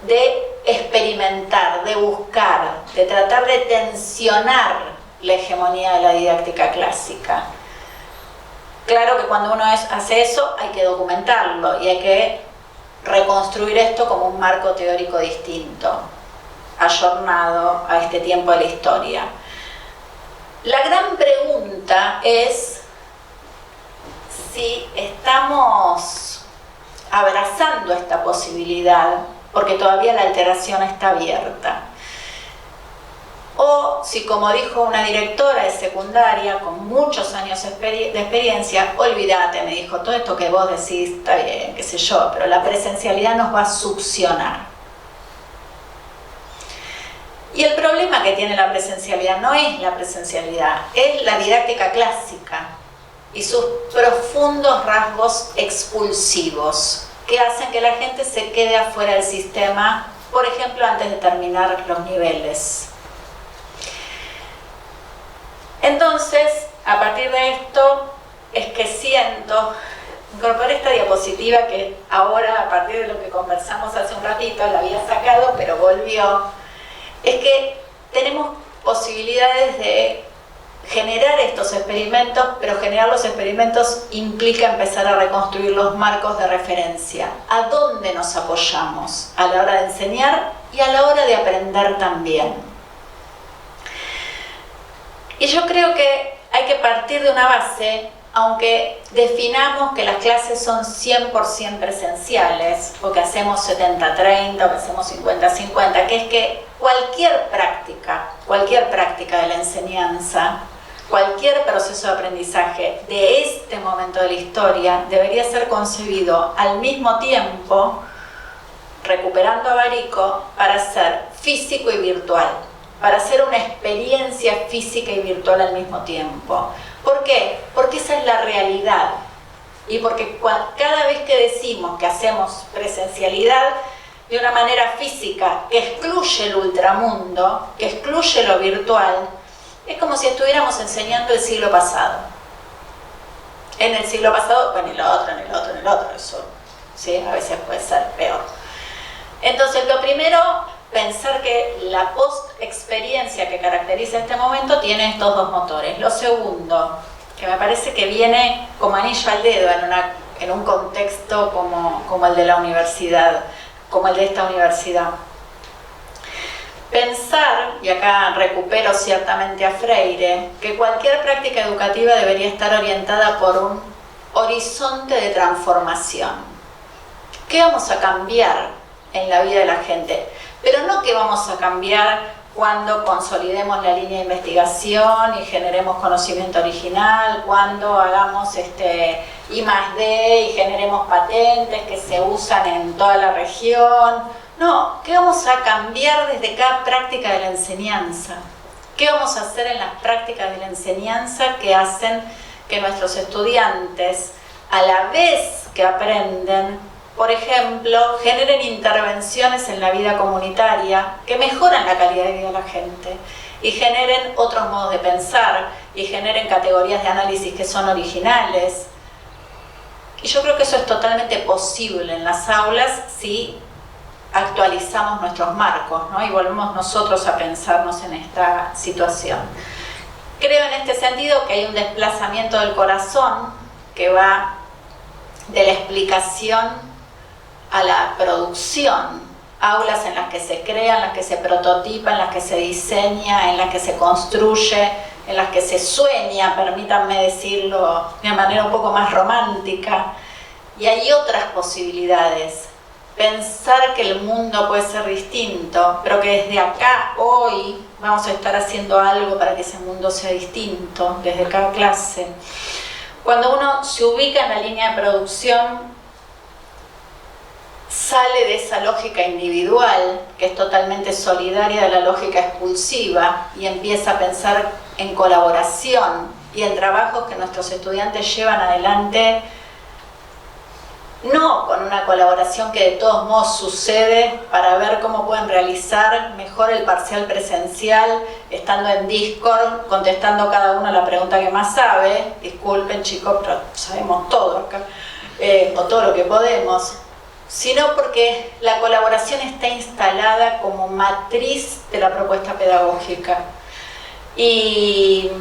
de experimentar, de buscar, de tratar de tensionar la hegemonía de la didáctica clásica. Claro que cuando uno hace eso hay que documentarlo y hay que reconstruir esto como un marco teórico distinto, ayornado a este tiempo de la historia. La gran pregunta es si estamos abrazando esta posibilidad, porque todavía la alteración está abierta. O si, como dijo una directora de secundaria con muchos años de experiencia, olvídate, me dijo, todo esto que vos decís está bien, qué sé yo, pero la presencialidad nos va a succionar. Y el problema que tiene la presencialidad no es la presencialidad, es la didáctica clásica y sus profundos rasgos expulsivos que hacen que la gente se quede afuera del sistema, por ejemplo, antes de terminar los niveles. Entonces, a partir de esto, es que incorporé esta diapositiva que ahora, a partir de lo que conversamos hace un ratito, la había sacado, pero volvió. Es que tenemos posibilidades de generar estos experimentos, pero generar los experimentos implica empezar a reconstruir los marcos de referencia. ¿A dónde nos apoyamos? A la hora de enseñar y a la hora de aprender también. Y yo creo que hay que partir de una base, aunque definamos que las clases son 100% presenciales, o que hacemos 70-30, o que hacemos 50-50, que es que cualquier práctica de la enseñanza, cualquier proceso de aprendizaje de este momento de la historia debería ser concebido al mismo tiempo recuperando a Barico para hacer físico y virtual, para hacer una experiencia física y virtual al mismo tiempo. ¿Por qué? Porque esa es la realidad. Y porque cada vez que decimos que hacemos presencialidad de una manera física que excluye el ultramundo, que excluye lo virtual, es como si estuviéramos enseñando el siglo pasado. En el siglo pasado, o en el otro, eso, ¿sí? A veces puede ser peor. Entonces, lo primero, pensar que la post-experiencia que caracteriza este momento tiene estos dos motores. Lo segundo, que me parece que viene como anillo al dedo en un contexto como el de la universidad, como el de esta universidad. Pensar, y acá recupero ciertamente a Freire, que cualquier práctica educativa debería estar orientada por un horizonte de transformación. ¿Qué vamos a cambiar en la vida de la gente? Pero no que vamos a cambiar cuando consolidemos la línea de investigación y generemos conocimiento original, cuando hagamos I+D y generemos patentes que se usan en toda la región. No, ¿qué vamos a cambiar desde cada práctica de la enseñanza? ¿Qué vamos a hacer en las prácticas de la enseñanza que hacen que nuestros estudiantes, a la vez que aprenden, por ejemplo, generen intervenciones en la vida comunitaria que mejoran la calidad de vida de la gente y generen otros modos de pensar y generen categorías de análisis que son originales? Y yo creo que eso es totalmente posible en las aulas si actualizamos nuestros marcos, ¿no? Y volvemos nosotros a pensarnos en esta situación. Creo en este sentido que hay un desplazamiento del corazón que va de la explicación a la producción, aulas en las que se crea, en las que se prototipa, en las que se diseña, en las que se construye, en las que se sueña, permítanme decirlo de una manera un poco más romántica. Y hay otras posibilidades. Pensar que el mundo puede ser distinto, pero que desde acá, hoy, vamos a estar haciendo algo para que ese mundo sea distinto, desde cada clase. Cuando uno se ubica en la línea de producción, sale de esa lógica individual, que es totalmente solidaria de la lógica expulsiva, y empieza a pensar en colaboración y en trabajos que nuestros estudiantes llevan adelante, no con una colaboración que de todos modos sucede para ver cómo pueden realizar mejor el parcial presencial, estando en Discord, contestando cada uno la pregunta que más sabe. Disculpen chicos, pero sabemos todo acá, o todo lo que podemos, sino porque la colaboración está instalada como matriz de la propuesta pedagógica. Y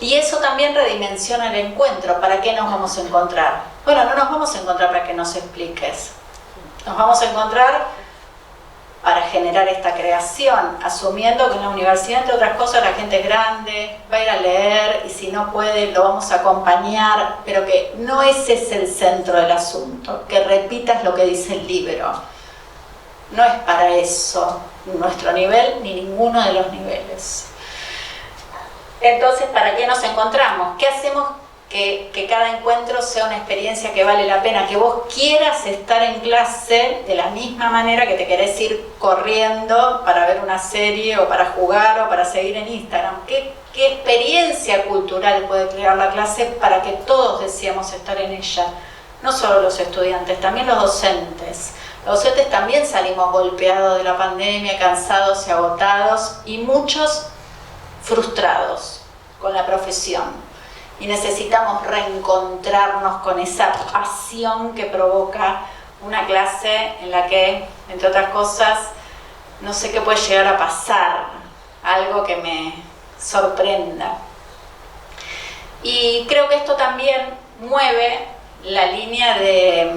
eso también redimensiona el encuentro. ¿Para qué nos vamos a encontrar? Bueno, no nos vamos a encontrar para que nos expliques. Nos vamos a encontrar para generar esta creación, asumiendo que en la universidad, entre otras cosas, la gente es grande, va a ir a leer y si no puede lo vamos a acompañar, pero que no ese es el centro del asunto, que repitas lo que dice el libro. No es para eso nuestro nivel ni ninguno de los niveles. Entonces, ¿para qué nos encontramos? ¿Qué hacemos que cada encuentro sea una experiencia que vale la pena? Que vos quieras estar en clase de la misma manera que te querés ir corriendo para ver una serie o para jugar o para seguir en Instagram. ¿Qué experiencia cultural puede crear la clase para que todos deseamos estar en ella? No solo los estudiantes, también los docentes. Los docentes también salimos golpeados de la pandemia, cansados y agotados, y muchos frustrados con la profesión, y necesitamos reencontrarnos con esa pasión que provoca una clase en la que, entre otras cosas, no sé qué puede llegar a pasar, algo que me sorprenda. Y creo que esto también mueve la línea de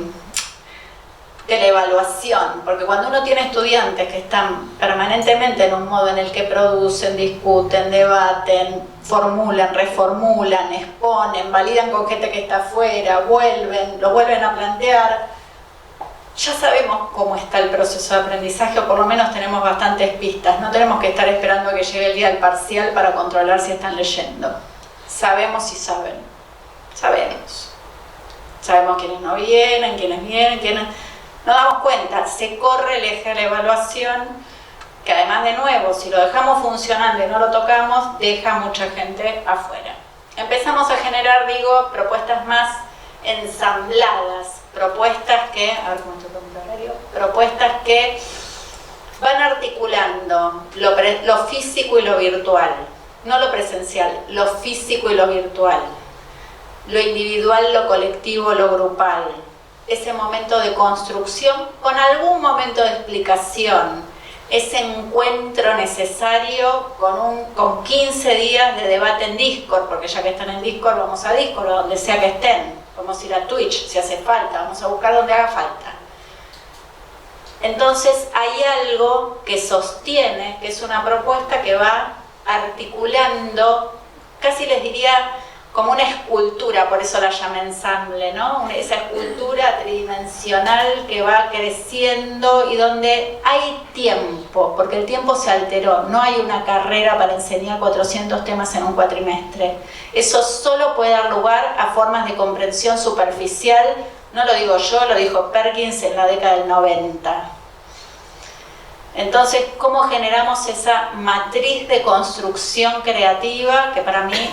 la evaluación, porque cuando uno tiene estudiantes que están permanentemente en un modo en el que producen, discuten, debaten, formulan, reformulan, exponen, validan con gente que está afuera, lo vuelven a plantear, ya sabemos cómo está el proceso de aprendizaje, o por lo menos tenemos bastantes pistas. No tenemos que estar esperando a que llegue el día del parcial para controlar si están leyendo. Sabemos si saben. Sabemos quiénes no vienen, quiénes vienen, quiénes... nos damos cuenta, se corre el eje de la evaluación, que además, de nuevo, si lo dejamos funcionando y no lo tocamos, deja mucha gente afuera. Empezamos a generar, digo, propuestas más ensambladas, propuestas que, a ver cómo estoy con el horario, propuestas que van articulando lo físico y lo virtual, no lo presencial, lo físico y lo virtual, lo individual, lo colectivo, lo grupal, ese momento de construcción con algún momento de explicación, ese encuentro necesario con 15 días de debate en Discord, porque ya que están en Discord, vamos a Discord, o donde sea que estén, vamos a ir a Twitch si hace falta, vamos a buscar donde haga falta. Entonces hay algo que sostiene, que es una propuesta que va articulando, casi les diría como una escultura, por eso la llamé ensamble, ¿no? Esa escultura tridimensional que va creciendo y donde hay tiempo, porque el tiempo se alteró, no hay una carrera para enseñar 400 temas en un cuatrimestre. Eso solo puede dar lugar a formas de comprensión superficial, no lo digo yo, lo dijo Perkins en la década del 90. Entonces, ¿cómo generamos esa matriz de construcción creativa que para mí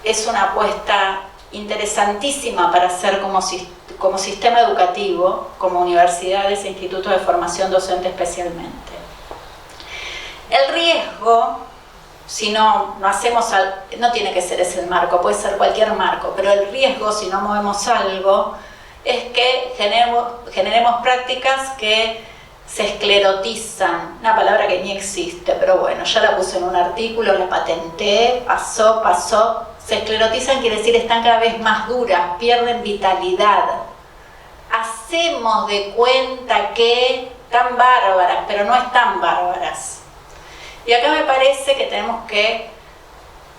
es una apuesta interesantísima para hacer como sistema educativo, como universidades e institutos de formación docente especialmente? El riesgo, si no hacemos algo, no tiene que ser ese el marco, puede ser cualquier marco, pero el riesgo, si no movemos algo, es que generemos prácticas que se esclerotizan, una palabra que ni existe, pero bueno, ya la puse en un artículo, la patenté, pasó. Se esclerotizan quiere decir están cada vez más duras, pierden vitalidad. Hacemos de cuenta que están bárbaras, pero no están bárbaras. Y acá me parece que tenemos que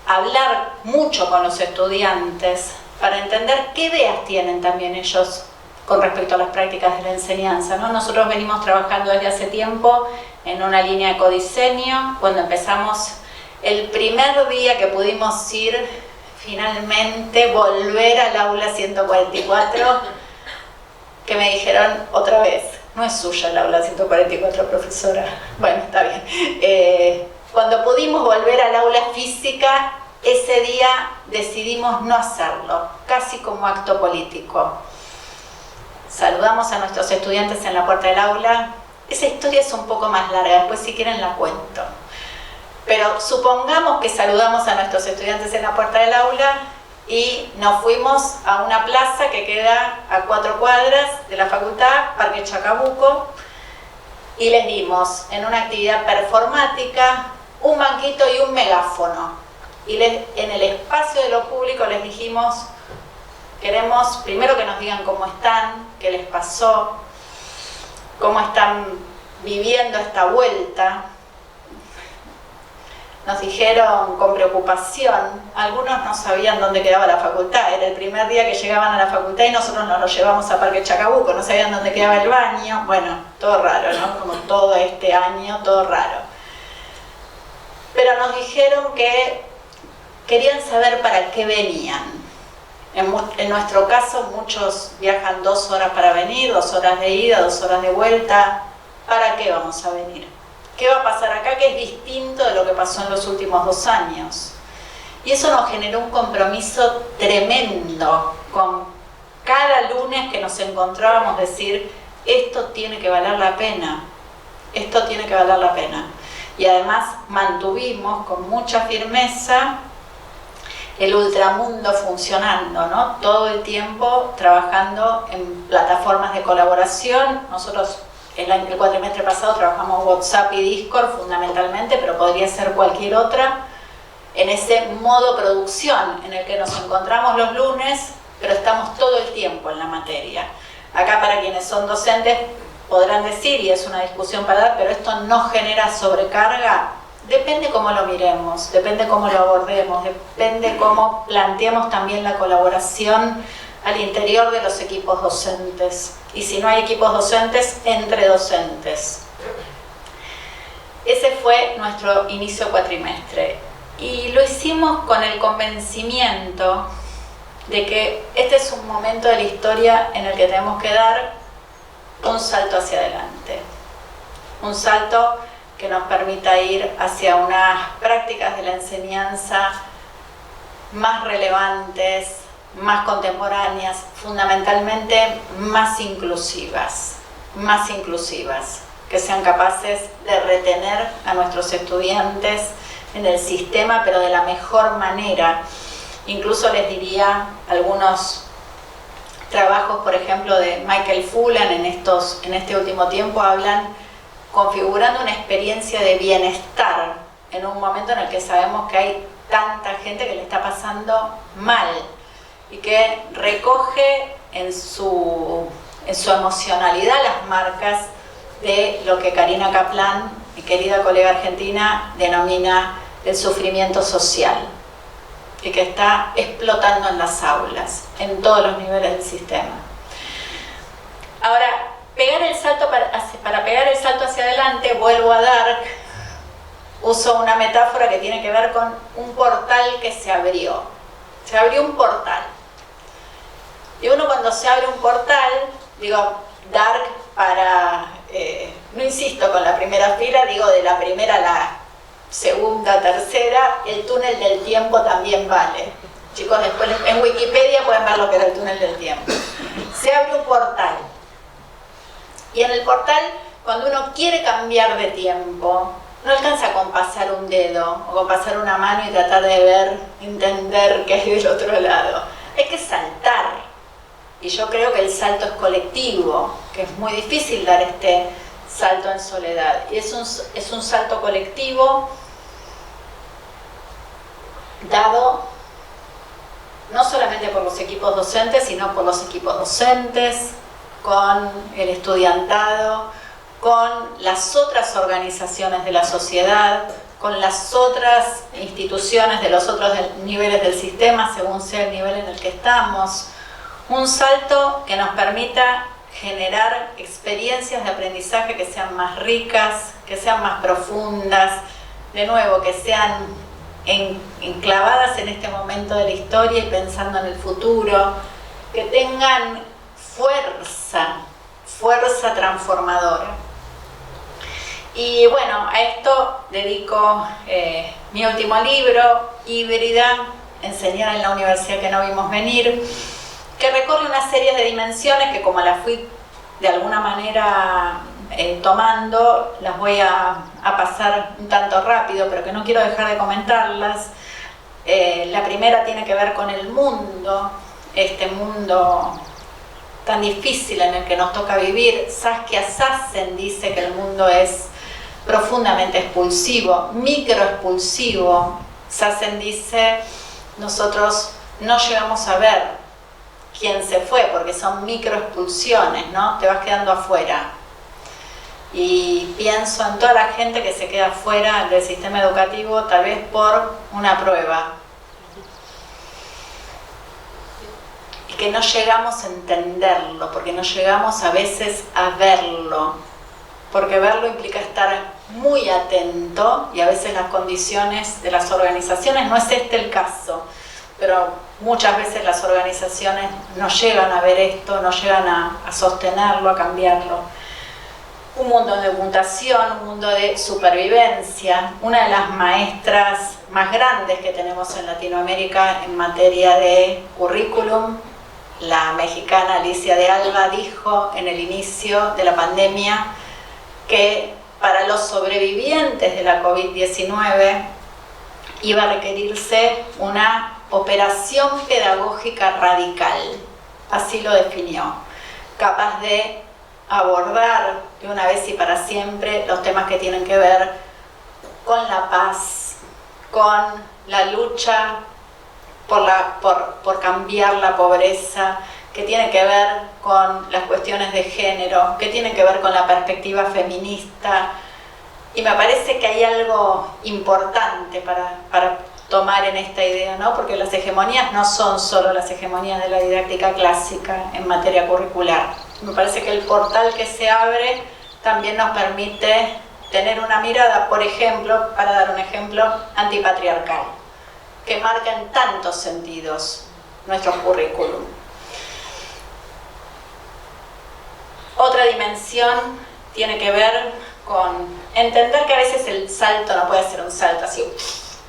hablar mucho con los estudiantes para entender qué ideas tienen también ellos con respecto a las prácticas de la enseñanza, ¿no? Nosotros venimos trabajando desde hace tiempo en una línea de codiseño. Cuando empezamos, el primer día que pudimos ir finalmente, volver al aula 144, que me dijeron otra vez, no es suya el aula 144, profesora. Bueno, está bien. Cuando pudimos volver al aula física, ese día decidimos no hacerlo, casi como acto político. Saludamos a nuestros estudiantes en la puerta del aula. Esa historia es un poco más larga, después si quieren la cuento. Pero supongamos que saludamos a nuestros estudiantes en la puerta del aula y nos fuimos a una plaza que queda a 4 cuadras de la facultad, Parque Chacabuco, y les dimos en una actividad performática un banquito y un megáfono. Y en el espacio de lo público les dijimos: queremos primero que nos digan cómo están, qué les pasó, cómo están viviendo esta vuelta. Nos dijeron con preocupación, algunos no sabían dónde quedaba la facultad, era el primer día que llegaban a la facultad y nosotros nos los llevamos a Parque Chacabuco, no sabían dónde quedaba el baño, bueno, todo raro, ¿no? Como todo este año, todo raro. Pero nos dijeron que querían saber para qué venían. En nuestro caso, muchos viajan 2 horas para venir, 2 horas de ida, 2 horas de vuelta. ¿Para qué vamos a venir? ¿Qué va a pasar acá que es distinto de lo que pasó en los últimos 2 años? Y eso nos generó un compromiso tremendo con cada lunes que nos encontrábamos, decir: esto tiene que valer la pena, esto tiene que valer la pena. Y además mantuvimos con mucha firmeza el ultramundo funcionando, ¿no? Todo el tiempo trabajando en plataformas de colaboración. Nosotros el cuatrimestre pasado trabajamos WhatsApp y Discord fundamentalmente, pero podría ser cualquier otra, en ese modo producción en el que nos encontramos los lunes, pero estamos todo el tiempo en la materia. Acá, para quienes son docentes, podrán decir, y es una discusión para dar, pero esto no genera sobrecarga. Depende cómo lo miremos, depende cómo lo abordemos, depende cómo planteemos también la colaboración al interior de los equipos docentes. Y si no hay equipos docentes, entre docentes. Ese fue nuestro inicio cuatrimestre. Y lo hicimos con el convencimiento de que este es un momento de la historia en el que tenemos que dar un salto hacia adelante, un salto que nos permita ir hacia unas prácticas de la enseñanza más relevantes, más contemporáneas, fundamentalmente más inclusivas, que sean capaces de retener a nuestros estudiantes en el sistema, pero de la mejor manera. Incluso les diría algunos trabajos, por ejemplo, de Michael Fullan en este último tiempo, hablan configurando una experiencia de bienestar en un momento en el que sabemos que hay tanta gente que le está pasando mal y que recoge en su emocionalidad las marcas de lo que Karina Kaplan, mi querida colega argentina, denomina el sufrimiento social y que está explotando en las aulas, en todos los niveles del sistema. Ahora, para pegar el salto hacia adelante, vuelvo a Dark, uso una metáfora que tiene que ver con un portal que se abrió. Se abrió un portal. Y uno cuando se abre un portal, digo, Dark para, no insisto con la primera fila, digo de la primera a la segunda, tercera, el túnel del tiempo también vale. Chicos, después en Wikipedia pueden ver lo que era el túnel del tiempo. Se abre un portal. Y en el portal, cuando uno quiere cambiar de tiempo, no alcanza con pasar un dedo o con pasar una mano y tratar de ver, entender qué hay del otro lado. Hay que saltar. Y yo creo que el salto es colectivo, que es muy difícil dar este salto en soledad. Y es un salto colectivo dado no solamente por los equipos docentes, sino por los equipos docentes, con el estudiantado, con las otras organizaciones de la sociedad, con las otras instituciones de los otros niveles del sistema, según sea el nivel en el que estamos. Un salto que nos permita generar experiencias de aprendizaje que sean más ricas, que sean más profundas, de nuevo, que sean enclavadas en este momento de la historia y pensando en el futuro, que tengan fuerza transformadora. Y bueno, a esto dedico mi último libro, Híbrida, Enseñar en la Universidad que no vimos venir, que recorre una serie de dimensiones que, como las fui de alguna manera tomando, las voy a pasar un tanto rápido, pero que no quiero dejar de comentarlas. La primera tiene que ver con el mundo, este mundo tan difícil en el que nos toca vivir. Saskia Sassen dice que el mundo es profundamente expulsivo, microexpulsivo. Sassen dice, nosotros no llegamos a ver quién se fue porque son microexpulsiones, ¿no? Te vas quedando afuera. Y pienso en toda la gente que se queda fuera del sistema educativo, tal vez por una prueba. Y que no llegamos a entenderlo, porque no llegamos a veces a verlo. Porque verlo implica estar muy atento, y a veces las condiciones de las organizaciones, no es este el caso, pero muchas veces las organizaciones no llegan a ver esto, no llegan a sostenerlo, a cambiarlo. Un mundo de mutación, un mundo de supervivencia. Una de las maestras más grandes que tenemos en Latinoamérica en materia de currículum, la mexicana Alicia de Alba, dijo en el inicio de la pandemia que para los sobrevivientes de la COVID-19 iba a requerirse una operación pedagógica radical, así lo definió, capaz de abordar de una vez y para siempre los temas que tienen que ver con la paz, con la lucha por cambiar la pobreza, que tiene que ver con las cuestiones de género, que tiene que ver con la perspectiva feminista. Y me parece que hay algo importante para tomar en esta idea, ¿no? Porque las hegemonías no son solo las hegemonías de la didáctica clásica en materia curricular. Me parece que el portal que se abre también nos permite tener una mirada, por ejemplo, para dar un ejemplo, antipatriarcal, que marca en tantos sentidos nuestro currículum. Otra dimensión tiene que ver con entender que a veces el salto no puede ser un salto así,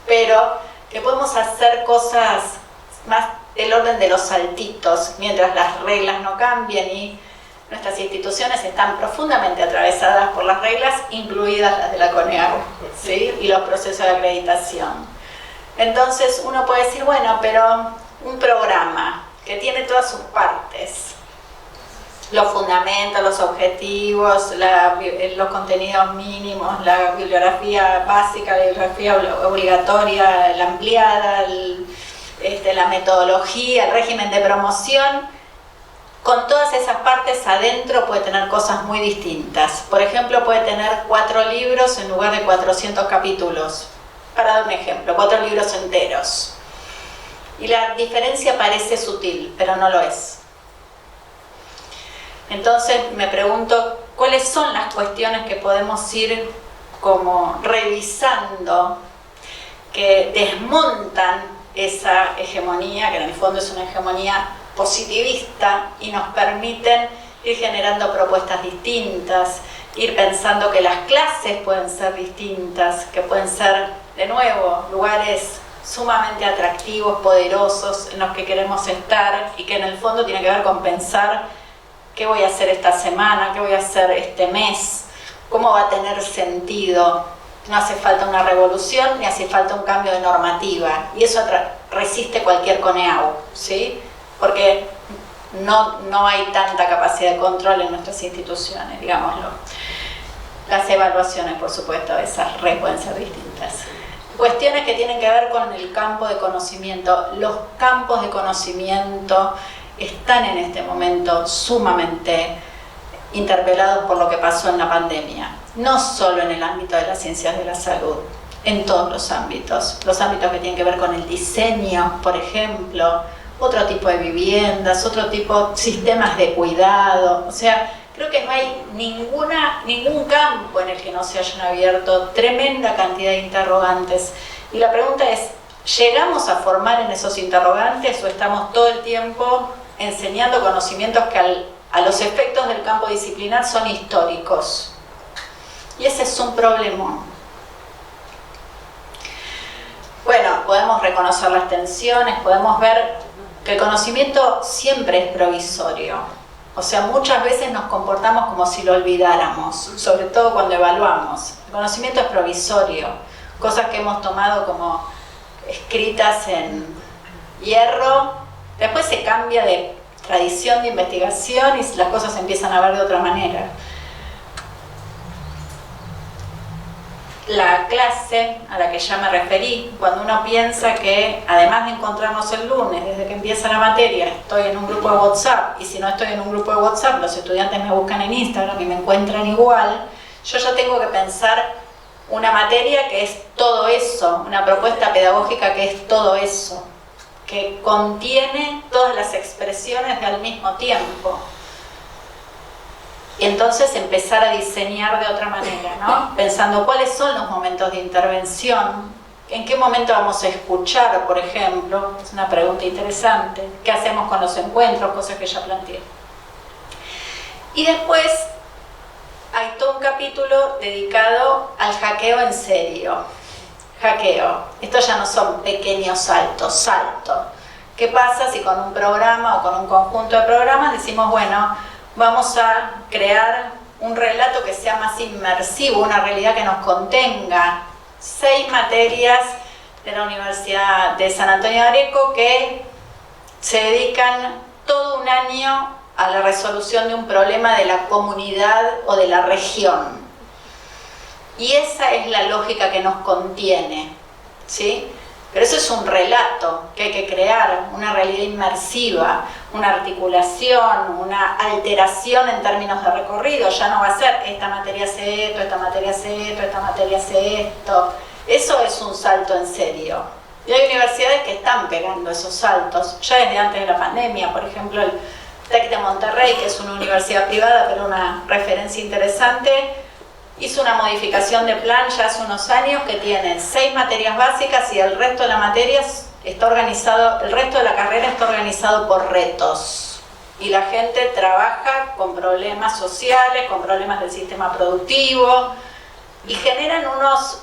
pero que podemos hacer cosas más del orden de los saltitos, mientras las reglas no cambien y nuestras instituciones están profundamente atravesadas por las reglas, incluidas las de la CONEAU, ¿sí? Y los procesos de acreditación. Entonces uno puede decir, bueno, pero un programa que tiene todas sus partes, los fundamentos, los objetivos, los contenidos mínimos, la bibliografía básica, la bibliografía obligatoria, la ampliada, la metodología, el régimen de promoción, con todas esas partes adentro puede tener cosas muy distintas. Por ejemplo, puede tener 4 libros en lugar de 400 capítulos. Para dar un ejemplo, 4 libros enteros. Y la diferencia parece sutil, pero no lo es. Entonces me pregunto, ¿cuáles son las cuestiones que podemos ir como revisando, que desmontan esa hegemonía, que en el fondo es una hegemonía positivista, y nos permiten ir generando propuestas distintas, ir pensando que las clases pueden ser distintas, que pueden ser, de nuevo, lugares sumamente atractivos, poderosos, en los que queremos estar, y que en el fondo tiene que ver con pensar qué voy a hacer esta semana, qué voy a hacer este mes, cómo va a tener sentido. No hace falta una revolución ni hace falta un cambio de normativa, y eso resiste cualquier CONEAU, ¿sí? Porque no hay tanta capacidad de control en nuestras instituciones, digámoslo. Las evaluaciones, por supuesto, esas pueden ser distintas. Cuestiones que tienen que ver con el campo de conocimiento. Los campos de conocimiento están en este momento sumamente interpelados por lo que pasó en la pandemia. No solo en el ámbito de las ciencias de la salud, en todos los ámbitos que tienen que ver con el diseño, por ejemplo, otro tipo de viviendas, otro tipo de sistemas de cuidado. O sea, creo que no hay ningún campo en el que no se hayan abierto tremenda cantidad de interrogantes. Y la pregunta es, ¿llegamos a formar en esos interrogantes o estamos todo el tiempo enseñando conocimientos que a los efectos del campo disciplinar son históricos? Y ese es un problema. Bueno, podemos reconocer las tensiones, podemos ver que el conocimiento siempre es provisorio. O sea, muchas veces nos comportamos como si lo olvidáramos, sobre todo cuando evaluamos. El conocimiento es provisorio, cosas que hemos tomado como escritas en hierro, después se cambia de tradición de investigación y las cosas se empiezan a ver de otra manera. La clase a la que ya me referí, cuando uno piensa que además de encontrarnos el lunes, desde que empieza la materia, estoy en un grupo de WhatsApp, y si no estoy en un grupo de WhatsApp, los estudiantes me buscan en Instagram y me encuentran igual, yo ya tengo que pensar una materia que es todo eso, una propuesta pedagógica que es todo eso, que contiene todas las expresiones del mismo tiempo. Y entonces empezar a diseñar de otra manera, ¿no? Pensando cuáles son los momentos de intervención, en qué momento vamos a escuchar, por ejemplo, es una pregunta interesante, qué hacemos con los encuentros, cosas que ya planteé. Y después hay todo un capítulo dedicado al hackeo en serio. Hackeo, estos ya no son pequeños saltos, salto. ¿Qué pasa si con un programa o con un conjunto de programas decimos, bueno, vamos a crear un relato que sea más inmersivo, una realidad que nos contenga? 6 materias de la Universidad de San Antonio de Areco que se dedican todo un año a la resolución de un problema de la comunidad o de la región. Y esa es la lógica que nos contiene, ¿sí? Pero eso es un relato que hay que crear, una realidad inmersiva, una articulación, una alteración en términos de recorrido. Ya no va a ser esta materia hace esto, esta materia hace esto, esta materia hace esto. Eso es un salto en serio. Y hay universidades que están pegando esos saltos, ya desde antes de la pandemia. Por ejemplo, el TEC de Monterrey, que es una universidad privada, pero una referencia interesante, hizo una modificación de plan ya hace unos años que tiene 6 materias básicas y el resto de la materia está organizado, el resto de la carrera está organizado por retos. y la gente trabaja con problemas sociales, con problemas del sistema productivo y generan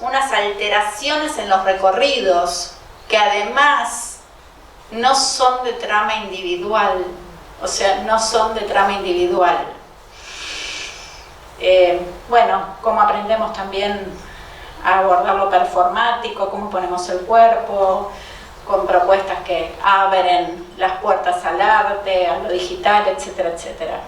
unas alteraciones en los recorridos que además no son de trama individual, o sea, no son de trama individual. Bueno, cómo aprendemos también a abordar lo performático, cómo ponemos el cuerpo, con propuestas que abren las puertas al arte, a lo digital, etcétera, etcétera.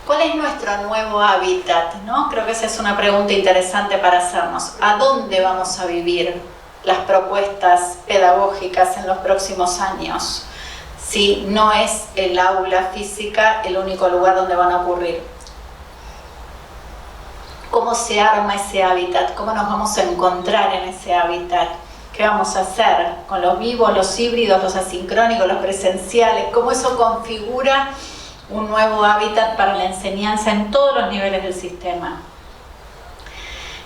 ¿Cuál es nuestro nuevo hábitat, no? Creo que esa es una pregunta interesante para hacernos. ¿A dónde vamos a vivir las propuestas pedagógicas en los próximos años? Si no es el aula física el único lugar donde van a ocurrir. ¿Cómo se arma ese hábitat? ¿Cómo nos vamos a encontrar en ese hábitat? ¿Qué vamos a hacer con los vivos, los híbridos, los asincrónicos, los presenciales? ¿Cómo eso configura un nuevo hábitat para la enseñanza en todos los niveles del sistema?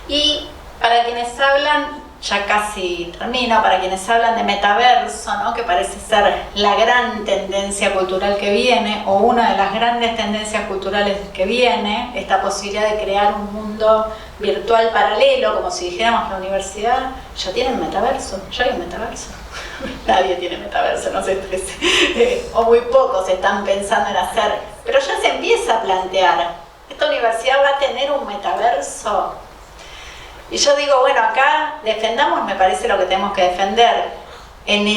Y para quienes hablan, ya casi termino, para quienes hablan de metaverso, ¿no? Que parece ser la gran tendencia cultural que viene, o una de las grandes tendencias culturales que viene, esta posibilidad de crear un mundo virtual paralelo, como si dijéramos la universidad, ya tienen metaverso, ya hay un metaverso. Nadie tiene metaverso, no se estrese. O muy pocos están pensando en hacer, pero ya se empieza a plantear, ¿esta universidad va a tener un metaverso? Y yo digo, bueno, acá defendamos, me parece lo que tenemos que defender en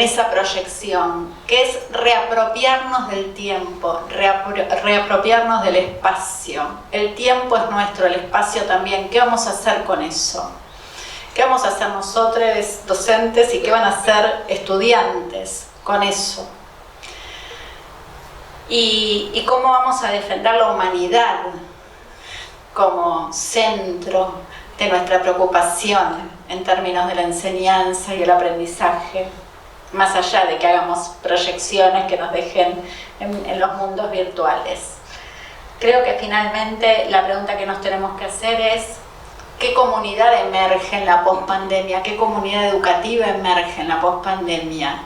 esa proyección, que es reapropiarnos del tiempo, reapropiarnos del espacio. El tiempo es nuestro, el espacio también. ¿Qué vamos a hacer con eso? ¿Qué vamos a hacer nosotros, docentes, y qué van a hacer estudiantes con eso? ¿Y cómo vamos a defender la humanidad como centro de nuestra preocupación en términos de la enseñanza y el aprendizaje, más allá de que hagamos proyecciones que nos dejen en los mundos virtuales? Creo que finalmente la pregunta que nos tenemos que hacer es ¿qué comunidad emerge en la pospandemia? ¿Qué comunidad educativa emerge en la pospandemia?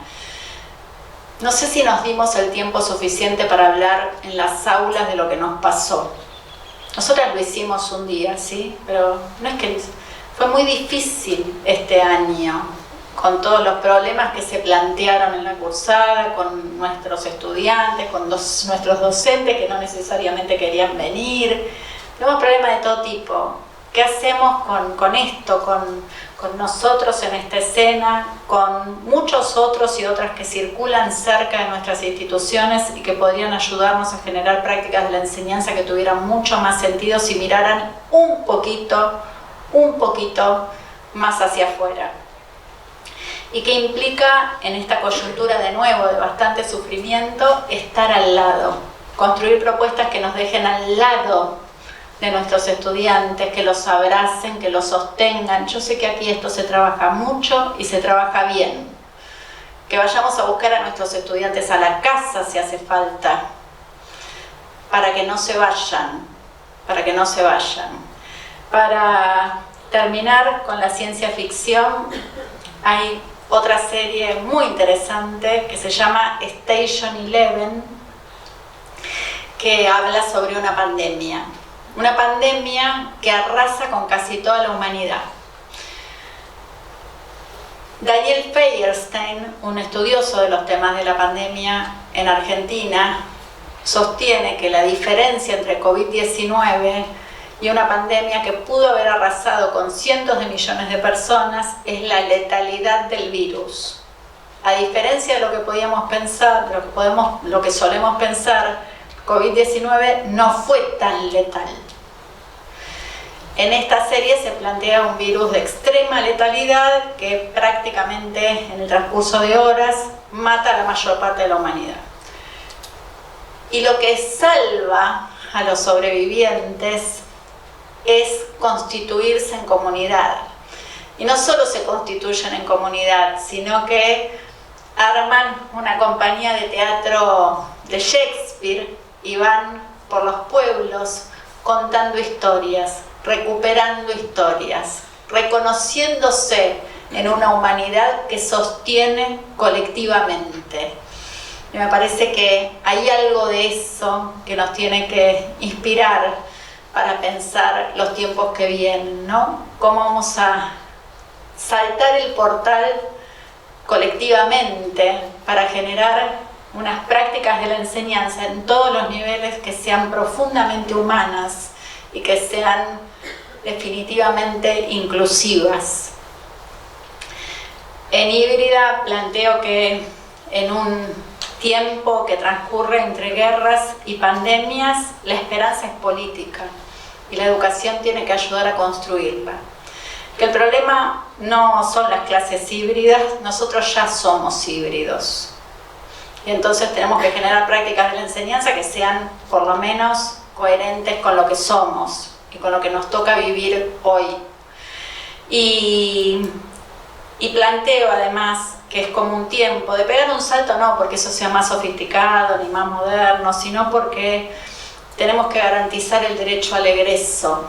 No sé si nos dimos el tiempo suficiente para hablar en las aulas de lo que nos pasó. Nosotras lo hicimos un día, ¿sí? Pero no es que fue muy difícil este año, con todos los problemas que se plantearon en la cursada, con nuestros estudiantes, con nuestros docentes que no necesariamente querían venir. Tenemos problemas de todo tipo. ¿Qué hacemos con esto, con nosotros en esta escena, con muchos otros y otras que circulan cerca de nuestras instituciones y que podrían ayudarnos a generar prácticas de la enseñanza que tuvieran mucho más sentido si miraran un poquito más hacia afuera? Y que implica en esta coyuntura de nuevo de bastante sufrimiento estar al lado, construir propuestas que nos dejen al lado de nuestros estudiantes, que los abracen, que los sostengan. Yo sé que aquí esto se trabaja mucho y se trabaja bien. Que vayamos a buscar a nuestros estudiantes a la casa si hace falta, para que no se vayan, Para terminar con la ciencia ficción, hay otra serie muy interesante que se llama Station 11, que habla sobre una pandemia que arrasa con casi toda la humanidad. Daniel Feierstein, un estudioso de los temas de la pandemia en Argentina, sostiene que la diferencia entre COVID-19 y una pandemia que pudo haber arrasado con cientos de millones de personas es la letalidad del virus. A diferencia de lo que podíamos pensar, lo que solemos pensar, COVID-19 no fue tan letal. En esta serie se plantea un virus de extrema letalidad que prácticamente en el transcurso de horas mata a la mayor parte de la humanidad. Y lo que salva a los sobrevivientes es constituirse en comunidad. Y no solo se constituyen en comunidad, sino que arman una compañía de teatro de Shakespeare y van por los pueblos contando historias, recuperando historias, reconociéndose en una humanidad que sostiene colectivamente. Y me parece que hay algo de eso que nos tiene que inspirar para pensar los tiempos que vienen, ¿no? Cómo vamos a saltar el portal colectivamente para generar unas prácticas de la enseñanza en todos los niveles que sean profundamente humanas y que sean definitivamente inclusivas. En híbrida planteo que en un tiempo que transcurre entre guerras y pandemias, la esperanza es política y la educación tiene que ayudar a construirla. Que el problema no son las clases híbridas, nosotros ya somos híbridos. Y entonces tenemos que generar prácticas de la enseñanza que sean por lo menos coherentes con lo que somos y con lo que nos toca vivir hoy. Y planteo además que es como un tiempo de pegar un salto, no porque eso sea más sofisticado ni más moderno, sino porque tenemos que garantizar el derecho al egreso,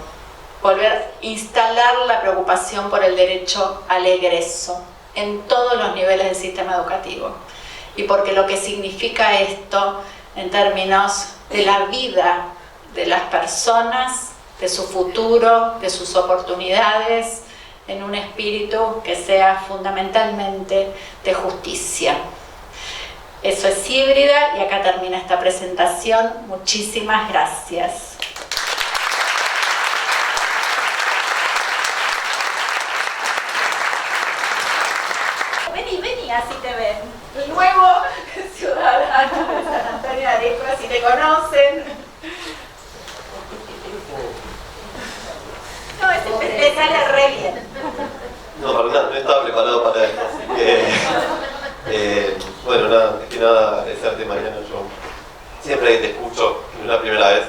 volver a instalar la preocupación por el derecho al egreso en todos los niveles del sistema educativo. Y porque lo que significa esto en términos de la vida de las personas, de su futuro, de sus oportunidades, en un espíritu que sea fundamentalmente de justicia. Eso es híbrida y acá termina esta presentación. Muchísimas gracias. Vení, así te ven. El nuevo ciudadano de San Antonio de Areco, si te conocen. No, te sale re bien. No, para nada, no estaba preparado para esto, así que... bueno, nada, antes que nada agradecerte, Mariana. Yo siempre que te escucho, no es la primera vez,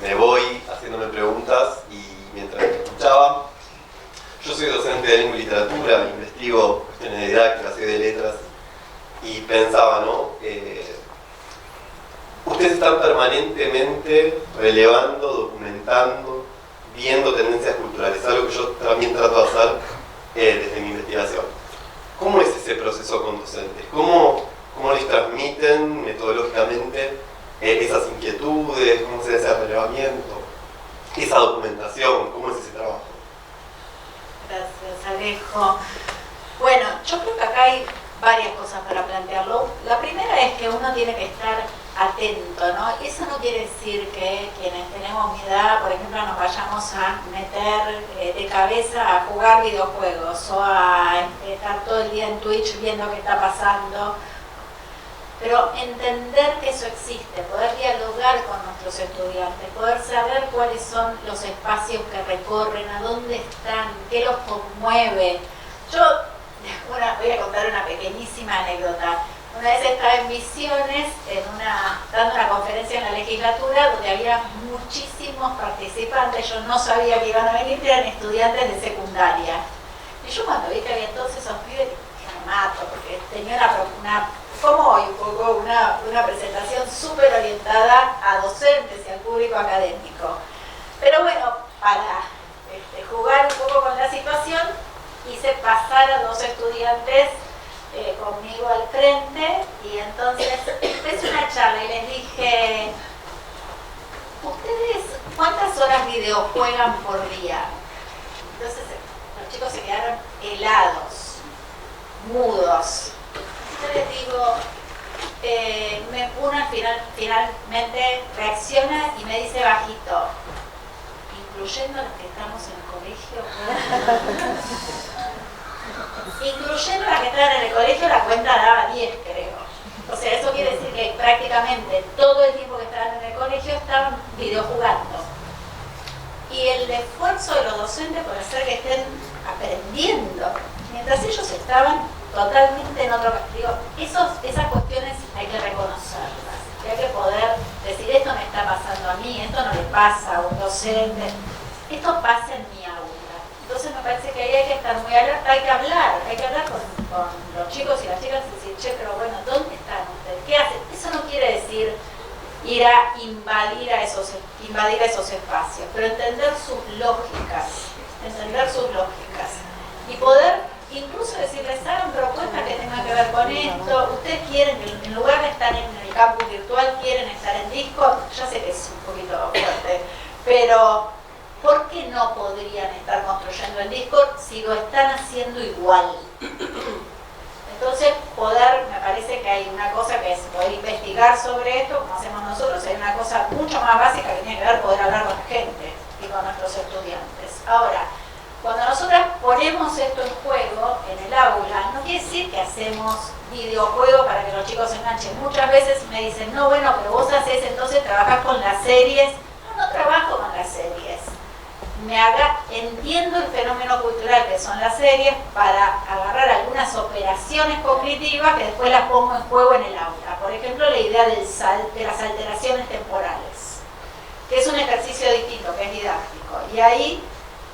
me voy haciéndome preguntas y mientras te escuchaba, yo soy docente de lengua y literatura, investigo cuestiones de didáctica, soy de letras y pensaba, ¿no? Ustedes están permanentemente relevando, documentando, viendo tendencias culturales, algo que yo también trato de hacer desde mi investigación. ¿Cómo es ese proceso con docentes? ¿Cómo les transmiten metodológicamente esas inquietudes? ¿Cómo se hace ese relevamiento? Esa documentación, ¿cómo es ese trabajo? Gracias, Alejo. Bueno, yo creo que acá hay varias cosas para plantearlo. La primera es que uno tiene que estar atento, ¿no? Y eso no quiere decir que quienes tenemos mi edad, por ejemplo, nos vayamos a meter de cabeza a jugar videojuegos o a estar todo el día en Twitch viendo qué está pasando. Pero entender que eso existe, poder dialogar con nuestros estudiantes, poder saber cuáles son los espacios que recorren, a dónde están, qué los conmueve. Yo voy a contar una pequeñísima anécdota. Una vez estaba en Misiones, dando una conferencia en la legislatura donde había muchísimos participantes. Yo no sabía que iban a venir, eran estudiantes de secundaria. Y yo cuando vi que había todos esos pibes, dije, me mato, porque tenía como hoy un poco, una presentación súper orientada a docentes y al público académico. Pero bueno, para jugar un poco con la situación, hice pasar a dos estudiantes conmigo al frente y entonces empecé una charla y les dije, ¿ustedes cuántas horas videojuegan por día? Entonces los chicos se quedaron helados, mudos. Yo les digo, una finalmente reacciona y me dice bajito, incluyendo los que estamos en el colegio. Incluyendo las que estaban en el colegio, la cuenta daba 10, creo. O sea, eso quiere decir que prácticamente todo el tiempo que estaban en el colegio estaban videojugando. Y el esfuerzo de los docentes por hacer que estén aprendiendo, mientras ellos estaban totalmente en otro... Digo, esas cuestiones hay que reconocerlas. Y hay que poder decir, esto me está pasando a mí, esto no le pasa a un docente, esto pasa en mi aula. Entonces me parece que ahí hay que estar muy alerta, hay que hablar con los chicos y las chicas y decir, che, pero bueno, ¿dónde están ustedes? ¿Qué hacen? Eso no quiere decir ir a invadir esos espacios, pero entender sus lógicas y poder incluso decirles, hagan propuestas que tengan que ver con esto. Ustedes quieren, en lugar de estar en el campus virtual, quieren estar en Discord. Ya sé que es un poquito fuerte, pero ¿por qué no podrían estar construyendo en Discord si lo están haciendo igual? Entonces, me parece que hay una cosa que es poder investigar sobre esto, como hacemos nosotros. Hay una cosa mucho más básica que tiene que ver poder hablar con la gente y con nuestros estudiantes. Ahora, cuando nosotras ponemos esto en juego en el aula, no quiere decir que hacemos videojuegos para que los chicos se enganchen. Muchas veces me dicen, no, bueno, pero vos haces, entonces trabajás con las series. No trabajo con las series. Entiendo el fenómeno cultural que son las series para agarrar algunas operaciones cognitivas que después las pongo en juego en el aula. Por ejemplo, la idea de las alteraciones temporales, que es un ejercicio distinto, que es didáctico. Y ahí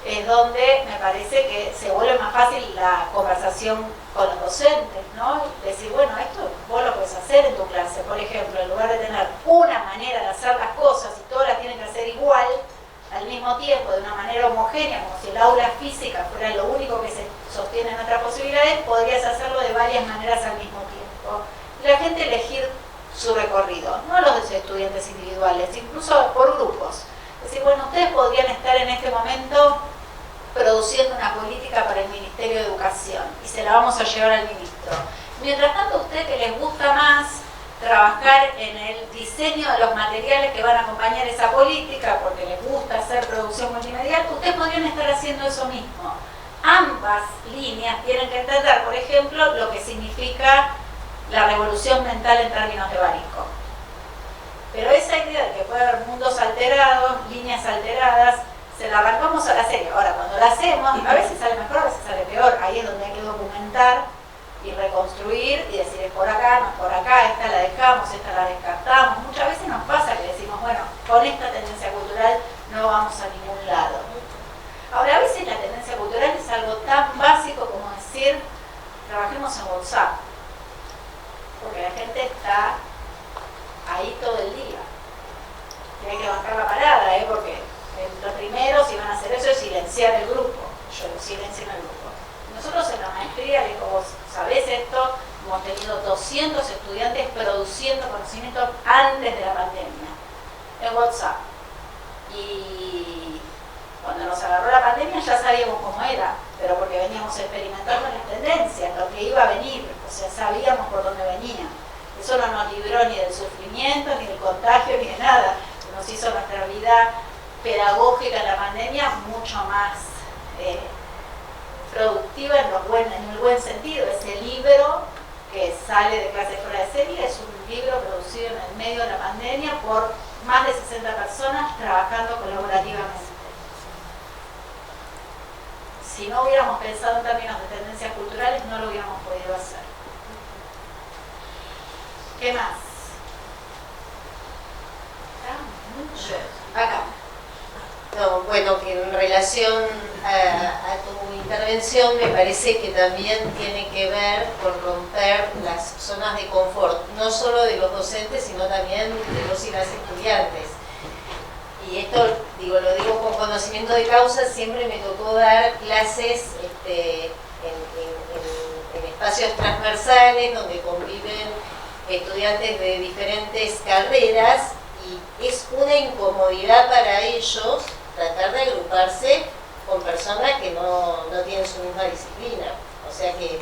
es donde me parece que se vuelve más fácil la conversación con los docentes, ¿no? Decir, bueno, esto vos lo puedes hacer en tu clase. Por ejemplo, en lugar de tener una manera de hacer las cosas y todas las tienen que hacer igual, al mismo tiempo, de una manera homogénea, como si el aula física fuera lo único que se sostiene en nuestras posibilidades, podrías hacerlo de varias maneras al mismo tiempo. Y la gente elegir su recorrido, no los estudiantes individuales, incluso por grupos. Es decir, bueno, ustedes podrían estar en este momento produciendo una política para el Ministerio de Educación y se la vamos a llevar al ministro. Mientras tanto, a ustedes que les gusta más trabajar en el diseño de los materiales que van a acompañar esa política, porque les gusta hacer producción multimedial, ustedes podrían estar haciendo eso mismo. Ambas líneas tienen que entender, por ejemplo, lo que significa la revolución mental en términos teóricos. Pero esa idea de que puede haber mundos alterados, líneas alteradas, se la arrancamos a la serie. Ahora, cuando la hacemos, a veces sale mejor, a veces sale peor. Ahí es donde hay que documentar y reconstruir y decir, es por acá, no es por acá, esta la dejamos, esta la descartamos. Muchas veces nos pasa que decimos, bueno, con esta tendencia cultural no vamos a ningún lado. Ahora, a veces la tendencia cultural es algo tan básico como decir, trabajemos en WhatsApp, porque la gente está ahí todo el día. Y hay que bancar la parada, porque lo primero, si van a hacer eso, es silenciar el grupo. Yo lo silencio en el grupo. Nosotros en la maestría, le digo, vos sabés esto, hemos tenido 200 estudiantes produciendo conocimiento antes de la pandemia, en WhatsApp. Y cuando nos agarró la pandemia ya sabíamos cómo era, pero porque veníamos experimentando las tendencias, lo que iba a venir, o sea, sabíamos por dónde venía. Eso no nos libró ni del sufrimiento, ni del contagio, ni de nada. Nos hizo nuestra vida pedagógica en la pandemia mucho más productiva en el buen sentido. Ese libro que sale de Clase Fuera de Serie es un libro producido en el medio de la pandemia por más de 60 personas trabajando colaborativamente. Si no hubiéramos pensado en términos de tendencias culturales, no lo hubiéramos podido hacer. ¿Qué más? Acá. No, bueno, que en relación a tu intervención me parece que también tiene que ver con romper las zonas de confort, no solo de los docentes, sino también de los y las estudiantes. Y esto lo digo con conocimiento de causa, siempre me tocó dar clases en espacios transversales donde conviven estudiantes de diferentes carreras y es una incomodidad para ellos tratar de agruparse con personas que no tienen su misma disciplina. O sea que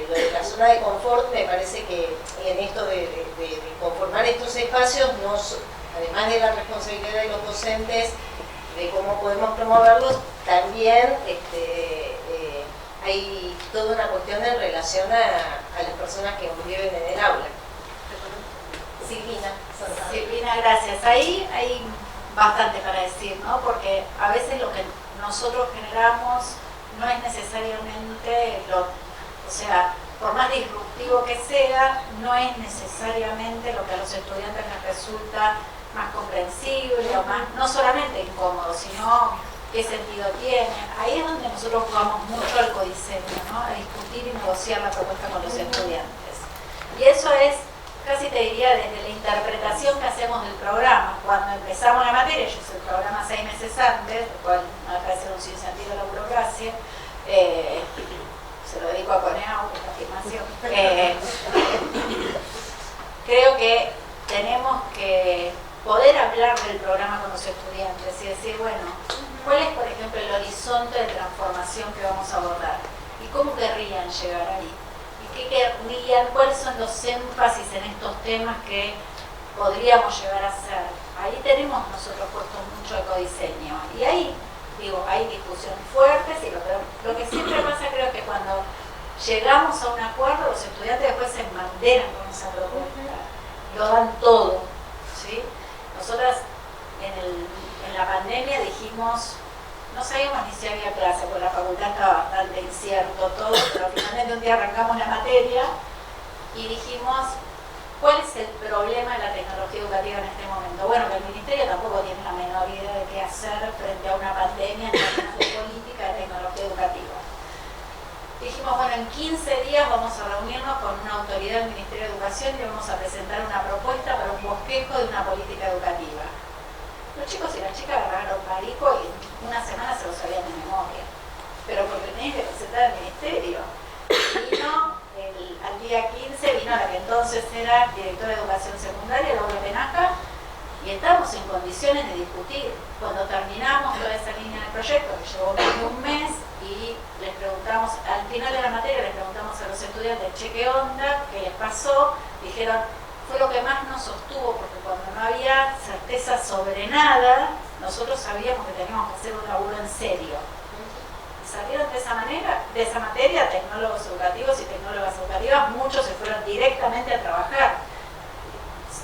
lo de la zona de confort me parece que en esto de conformar estos espacios, además de la responsabilidad de los docentes, de cómo podemos promoverlos, también hay toda una cuestión en relación a las personas que conviven en el aula. Silvina, gracias. Ahí hay bastante para decir, ¿no? Porque a veces lo que nosotros generamos no es necesariamente o sea, por más disruptivo que sea, no es necesariamente lo que a los estudiantes les resulta más comprensible o más, no solamente incómodo, sino qué sentido tiene. Ahí es donde nosotros jugamos mucho al codiseño, ¿no? A discutir y negociar la propuesta con los estudiantes. Y eso es, casi te diría, desde la interpretación que hacemos del programa. Cuando empezamos la materia, yo hice el programa 6 meses antes, lo cual no deja de ser un sinsentido de la burocracia, Coaconeau, esta afirmación. Creo que tenemos que poder hablar del programa con los estudiantes y decir, bueno, ¿cuál es, por ejemplo, el horizonte de transformación que vamos a abordar? ¿Y cómo querrían llegar ahí? ¿Y qué querrían? ¿Cuáles son los énfasis en estos temas que podríamos llegar a hacer? Ahí tenemos nosotros puesto mucho ecodiseño. Y ahí, digo, hay discusiones fuertes y lo que siempre pasa, creo que cuando llegamos a un acuerdo, los estudiantes después se mantenan con esa propuesta, lo dan todo, ¿sí? Nosotras en la pandemia dijimos, no sabíamos ni si había clase, porque la facultad estaba bastante incierto todo, pero finalmente un día arrancamos la materia y dijimos, ¿cuál es el problema de la tecnología educativa en este momento? Bueno, que el Ministerio tampoco tiene la menor idea de qué hacer frente a una pandemia en términos de política de tecnología educativa. Dijimos, bueno, en 15 días vamos a reunirnos con una autoridad del Ministerio de Educación y vamos a presentar una propuesta para un bosquejo de una política educativa. Los chicos y las chicas agarraron marico y en una semana se lo sabían de memoria, pero porque tenían que presentar al Ministerio. Vino al día 15, vino la que entonces era directora de Educación Secundaria, Laura Penaca, y estábamos en condiciones de discutir. Cuando terminamos toda esa línea de proyecto, que llevó más de un mes, y les preguntamos, al final de la materia les preguntamos a los estudiantes, che, ¿qué onda? ¿Qué les pasó? Dijeron, fue lo que más nos sostuvo, porque cuando no había certeza sobre nada, nosotros sabíamos que teníamos que hacer un laburo en serio. Y salieron de esa manera, de esa materia, tecnólogos educativos y tecnólogas educativas, muchos se fueron directamente a trabajar.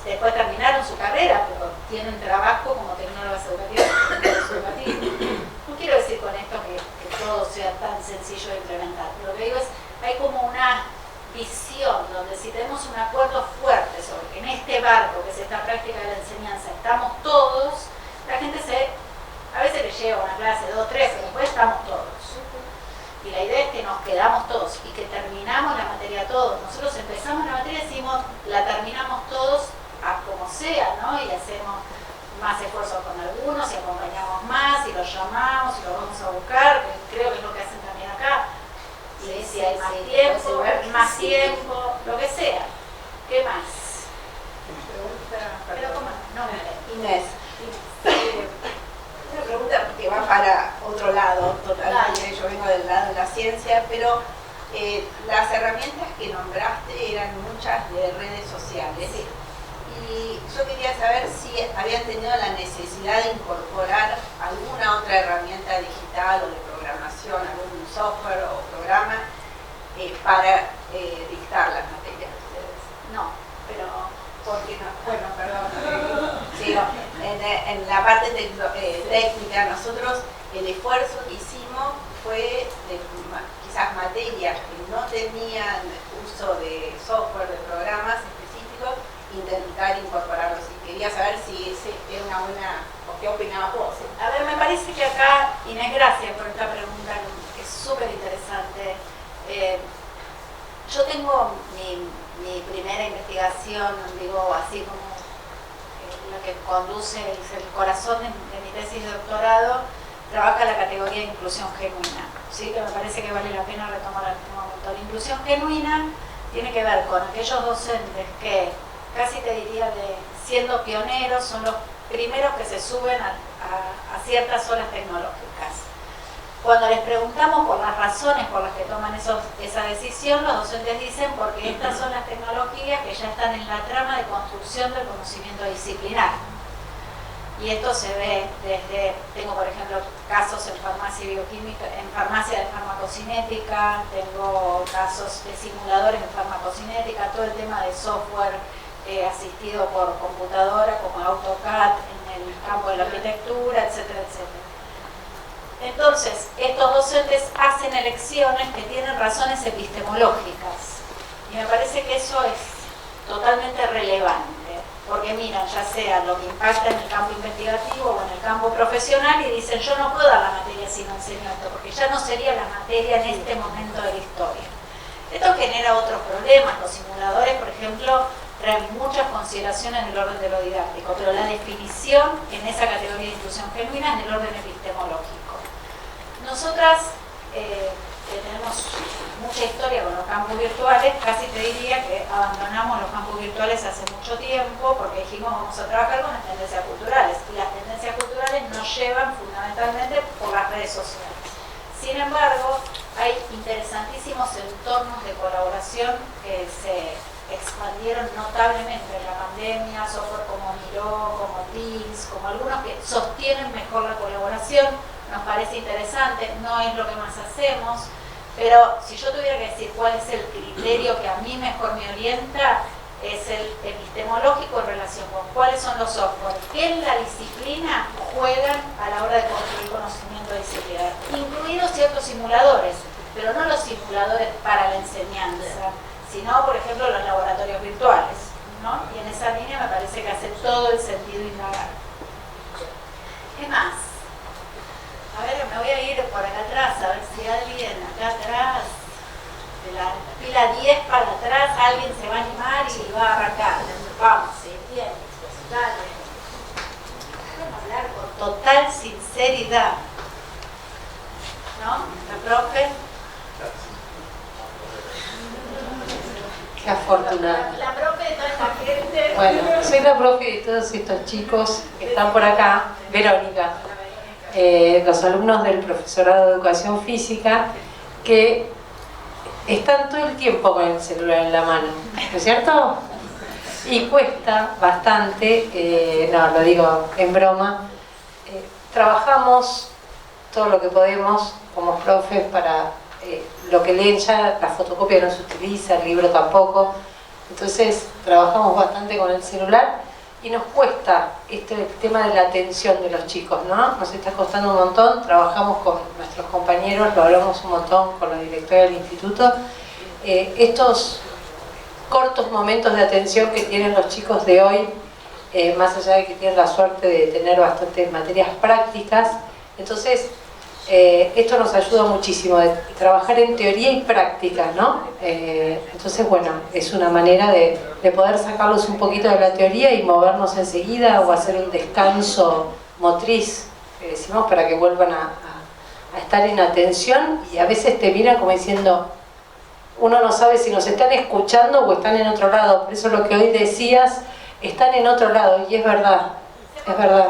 Después terminaron su carrera, pero tienen trabajo como tecnólogas educativas y tecnólogos educativos. No quiero decir con esto que todo sea tan sencillo de implementar. Lo que digo es, hay como una visión donde si tenemos un acuerdo fuerte sobre que en este barco, que es esta práctica de la enseñanza, estamos todos, la gente a veces le lleva una clase, 2, 3, pero después estamos todos. Y la idea es que nos quedamos todos y que terminamos la materia todos. Nosotros empezamos la materia y decimos, la terminamos todos a como sea, ¿no? Y hacemos más esfuerzo con algunos y acompañamos más y los llamamos y los vamos a buscar, que creo que es lo que hacen también acá. Y si hay más tiempo, más tiempo, lo que sea. ¿Qué más? Pero ¿cómo no? Inés, una pregunta que va para otro lado totalmente. Yo vengo del lado de la ciencia, pero las herramientas que nombraste eran muchas de redes sociales. Sí. Y yo quería saber si habían tenido la necesidad de incorporar alguna otra herramienta digital o de programación, algún software o programa para dictar las materias. No, pero Porque no, bueno, perdón, sigo. En la parte técnica, nosotros el esfuerzo que hicimos fue de quizás materias que no tenían uso de software, de programas específicos, intentar incorporarlos. Y quería saber si era una buena, o qué opinabas vos. a ver, me parece que acá, Inés, gracias por esta pregunta, que es súper interesante. Yo tengo mi primera investigación, digo, así como lo que conduce el corazón de mi tesis de doctorado, trabaja la categoría de inclusión genuina, ¿sí? Que me parece que vale la pena retomar en este momento. La inclusión genuina tiene que ver con aquellos docentes que, casi te diría, siendo pioneros, son los primeros que se suben a ciertas olas tecnológicas. Cuando les preguntamos por las razones por las que toman esa decisión, los docentes dicen porque estas son las tecnologías que ya están en la trama de construcción del conocimiento disciplinar. Y esto se ve desde, tengo por ejemplo casos en farmacia y bioquímica, en farmacia de farmacocinética, tengo casos de simuladores en farmacocinética, todo el tema de software asistido por computadora como AutoCAD en el campo de la arquitectura, etcétera, etcétera. Entonces, estos docentes hacen elecciones que tienen razones epistemológicas y me parece que eso es totalmente relevante, porque miran ya sea lo que impacta en el campo investigativo o en el campo profesional y dicen yo no puedo dar la materia si no enseño esto, porque ya no sería la materia en este momento de la historia. Esto genera otros problemas. Los simuladores, por ejemplo, traen muchas consideraciones en el orden de lo didáctico, pero la definición en esa categoría de inclusión genuina es en el orden epistemológico. Nosotras que tenemos mucha historia con los campus virtuales, casi te diría que abandonamos los campus virtuales hace mucho tiempo porque dijimos vamos a trabajar con las tendencias culturales, y las tendencias culturales nos llevan fundamentalmente por las redes sociales. Sin embargo, hay interesantísimos entornos de colaboración que se expandieron notablemente en la pandemia, software como Miro, como Teams, como algunos que sostienen mejor la colaboración. Nos parece interesante, no es lo que más hacemos, pero si yo tuviera que decir cuál es el criterio que a mí mejor me orienta, es el epistemológico en relación con cuáles son los software que en la disciplina juegan a la hora de construir conocimiento disciplinar, incluidos ciertos simuladores, pero no los simuladores para la enseñanza, sino, por ejemplo, los laboratorios virtuales, ¿no? Y en esa línea me parece que hace todo el sentido indagar. ¿Qué más? A ver, me voy a ir por acá atrás, a ver si alguien acá atrás, de la fila 10 para atrás, alguien se va a animar y va a arrancar. Vamos, sí, bien, dale. Vamos a hablar con total sinceridad. ¿No? ¿La profe? Qué afortunada. La profe de toda esta gente. Bueno, soy la profe de todos estos chicos que están por acá, Verónica, los alumnos del profesorado de educación física que están todo el tiempo con el celular en la mano, ¿no es cierto? Y cuesta bastante, no, lo digo en broma, trabajamos todo lo que podemos como profes para lo que leen ya, la fotocopia no se utiliza, el libro tampoco, entonces trabajamos bastante con el celular y nos cuesta el tema de la atención de los chicos, ¿no? Nos está costando un montón, trabajamos con nuestros compañeros, lo hablamos un montón con la directora del instituto, estos cortos momentos de atención que tienen los chicos de hoy, más allá de que tienen la suerte de tener bastantes materias prácticas, entonces esto nos ayuda muchísimo de trabajar en teoría y práctica, ¿no? Entonces, bueno, es una manera de poder sacarlos un poquito de la teoría y movernos enseguida o hacer un descanso motriz, que decimos, para que vuelvan a estar en atención, y a veces te miran como diciendo, uno no sabe si nos están escuchando o están en otro lado, por eso lo que hoy decías, están en otro lado, y es verdad, es verdad.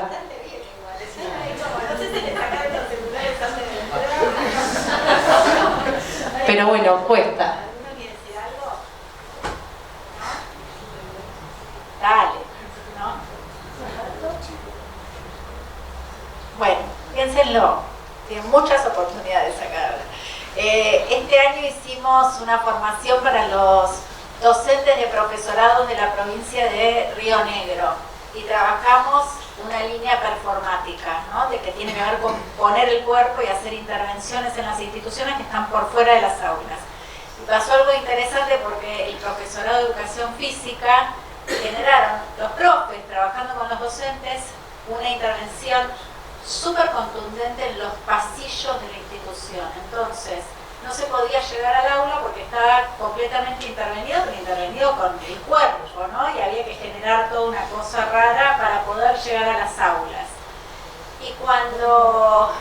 Pero bueno, cuesta. ¿Alguno quiere decir algo? ¿No? Dale, ¿no? Bueno, piénsenlo. Tienen muchas oportunidades acá. Este año hicimos una formación para los docentes de profesorado de la provincia de Río Negro y trabajamos una línea performática, ¿no? De que tiene que ver con poner el cuerpo y hacer intervenciones en las instituciones que están por fuera de las aulas. Y pasó algo interesante porque el profesorado de educación física generaron los profes trabajando con los docentes una intervención súper contundente en los pasillos de la institución. Entonces, no se podía llegar al aula porque estaba completamente intervenido, pero intervenido con el cuerpo, ¿no? Y había que generar toda una cosa rara para poder llegar a las aulas. Y cuando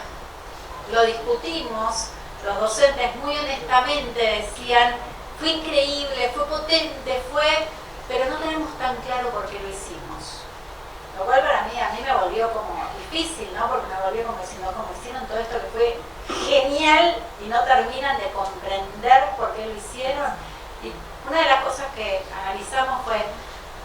lo discutimos, los docentes muy honestamente decían, fue increíble, fue potente, pero no tenemos tan claro por qué lo hicimos. Lo cual para mí, a mí me volvió como difícil, ¿no? Porque me volvió como diciendo, como hicieron todo esto que fue genial y no terminan de comprender por qué lo hicieron. Y una de las cosas que analizamos fue,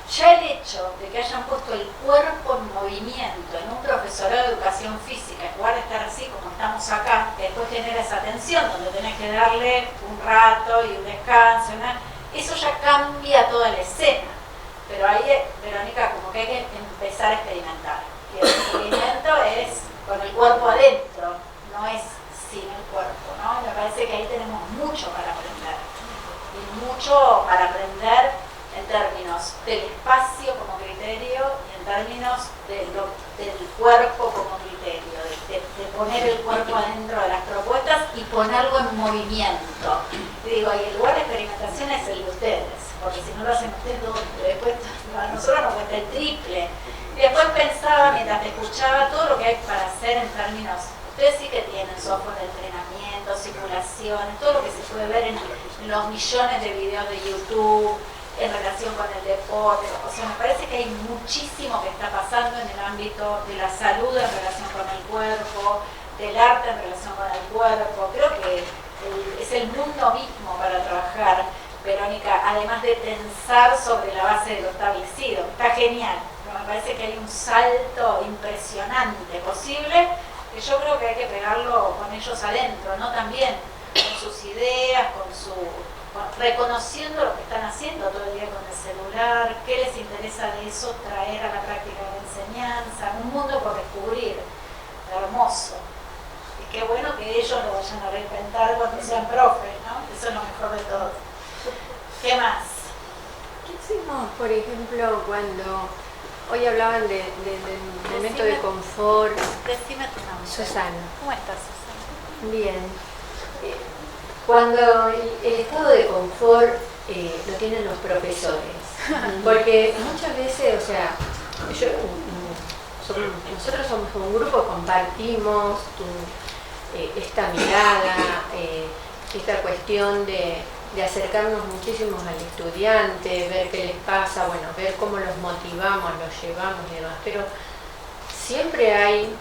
ya el hecho de que hayan puesto el cuerpo en movimiento en un profesorado de educación física, en lugar de estar así como estamos acá, que después genera esa tensión donde tenés que darle un rato y un descanso, ¿no? Eso ya cambia toda la escena. Pero ahí, Verónica, como que hay que empezar a experimentar. Y el experimento es con el cuerpo adentro, no es sin el cuerpo, ¿no? Me parece que ahí tenemos mucho para aprender. Y mucho para aprender en términos del espacio como criterio y en términos del cuerpo como criterio, de poner el cuerpo adentro de las propuestas y ponerlo en movimiento. Y digo, y el lugar de experimentación es el de ustedes, porque si no lo hacen ustedes, después a nosotros nos cuesta el triple. Y después pensaba, mientras te escuchaba, todo lo que hay para hacer en términos Ustedes sí que tienen software de entrenamiento, simulaciones, todo lo que se puede ver en los millones de videos de YouTube en relación con el deporte. O sea, me parece que hay muchísimo que está pasando en el ámbito de la salud en relación con el cuerpo, del arte en relación con el cuerpo. Creo que es el mundo mismo para trabajar, Verónica, además de tensar sobre la base de lo establecido. Está genial, pero me parece que hay un salto impresionante posible, que yo creo que hay que pegarlo con ellos adentro, ¿no? También con sus ideas, reconociendo lo que están haciendo todo el día con el celular, qué les interesa de eso traer a la práctica de la enseñanza, un mundo por descubrir, hermoso. Y qué bueno que ellos lo vayan a reinventar cuando sean profes, ¿no? Eso es lo mejor de todo. ¿Qué más? ¿Qué hacemos, por ejemplo, cuando hoy hablaban del momento de confort? Decime tu nombre. Susana. ¿Cómo estás, Susana? Bien. Cuando el estado de confort lo tienen los profesores, porque muchas veces, o sea, nosotros somos un grupo, compartimos esta mirada, esta cuestión de acercarnos muchísimo al estudiante, ver qué les pasa, bueno, ver cómo los motivamos, los llevamos y demás, pero siempre hay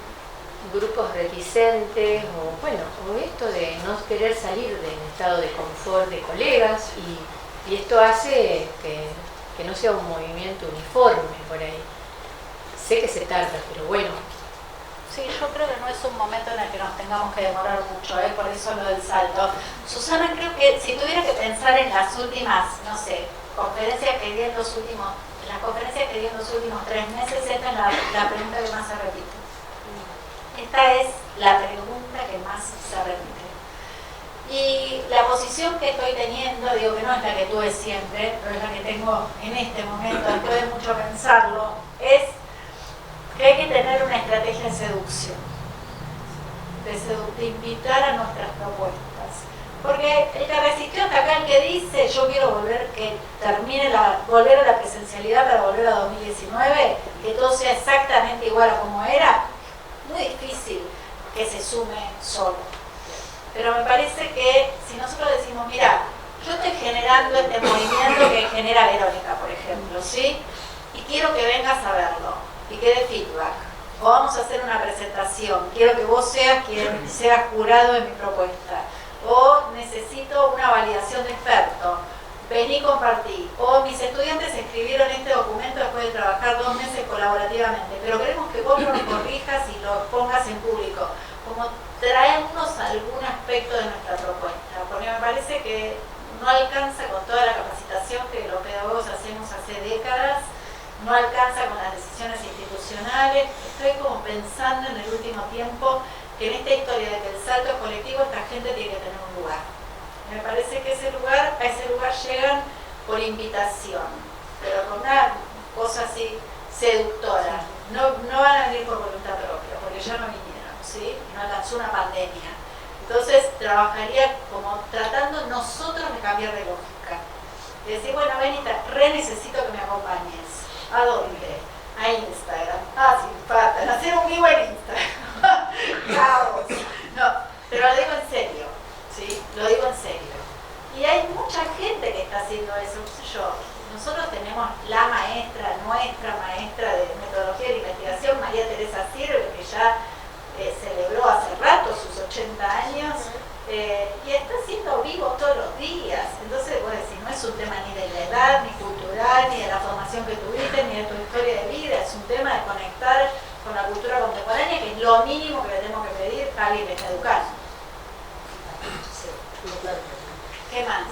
grupos reticentes o esto de no querer salir del estado de confort de colegas y esto hace que no sea un movimiento uniforme por ahí. Sé que se tarda, pero bueno. Sí, yo creo que no es un momento en el que nos tengamos que demorar mucho, por eso lo del salto. Susana, creo que si tuviera que pensar en las últimas, no sé, conferencias que di en los últimos 3 meses, esta es la pregunta que más se repite. Esta es la pregunta que más se repite. Y la posición que estoy teniendo, digo que no es la que tuve siempre, pero es la que tengo en este momento, después de mucho pensarlo, es que hay que tener una estrategia de seducción, de invitar a nuestras propuestas. Porque el que resistió hasta acá, el que dice yo quiero volver a la presencialidad para volver a 2019, que todo sea exactamente igual a como era, muy difícil que se sume solo. Pero me parece que si nosotros decimos, mira, yo estoy generando este movimiento que genera Verónica, por ejemplo, ¿sí? Y quiero que vengas a verlo y que dé feedback. O vamos a hacer una presentación, quiero que vos seas quien sea jurado de mi propuesta. O necesito una validación de experto, vení y compartí. O mis estudiantes escribieron este documento después de trabajar 2 meses colaborativamente, pero queremos que vos lo corrijas y lo pongas en público. Como traernos algún aspecto de nuestra propuesta, porque me parece que no alcanza con toda la capacitación que los pedagogos hacemos hace décadas, no alcanza con las decisiones institucionales. Estoy como pensando en el último tiempo que en esta historia de que el salto es colectivo, esta gente tiene que tener un lugar. Me parece que a ese lugar llegan por invitación, pero con una cosa así seductora. No van a venir por voluntad propia, porque ya no vinieron, ¿sí? No alcanzó una pandemia. Entonces trabajaría como tratando nosotros de cambiar de lógica. De decir, bueno, Benita, necesito que me acompañes. ¿A dónde? A Instagram. Sin falta. Hacer un vivo en Instagram. Caos. No, pero lo digo en serio, ¿sí? Lo digo en serio. Y hay mucha gente que está haciendo eso. Nosotros tenemos la nuestra maestra de metodología de investigación, María Teresa Sirve, que ya celebró hace rato sus 80 años, y está haciendo vivo todos los días. Entonces, bueno, si no es un tema ni de la edad, ni cultural, ni de la formación que tuviste, ni de tu historia de vida, es un tema de conectar con la cultura contemporánea, que es lo mínimo que le tenemos que pedir a alguien que está educando. ¿Qué más?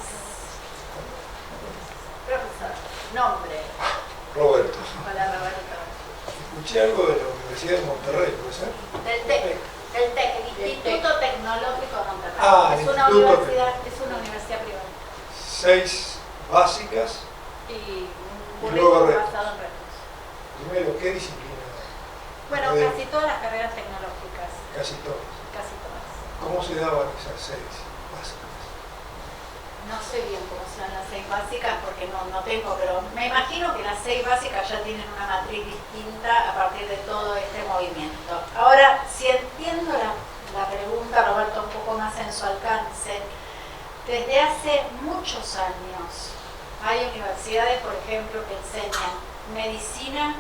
Profesor, nombre. Roberto. Hola, Roberto. Escuché algo de la Universidad de Monterrey, ¿puede ser? Del TEC, el Instituto Tecnológico de Monterrey. El Es una universidad privada. 6 básicas. Y un luego currículum basado en retos. Primero, ¿qué disciplina? Bueno, casi todas las carreras tecnológicas. Casi todas. Casi todas. ¿Cómo se daban esas 6 básicas? No sé bien cómo son las 6 básicas porque no tengo, pero me imagino que las 6 básicas ya tienen una matriz distinta a partir de todo este movimiento. Ahora, si entiendo la poco más en su alcance. Desde hace muchos años hay universidades, por ejemplo, que enseñan medicina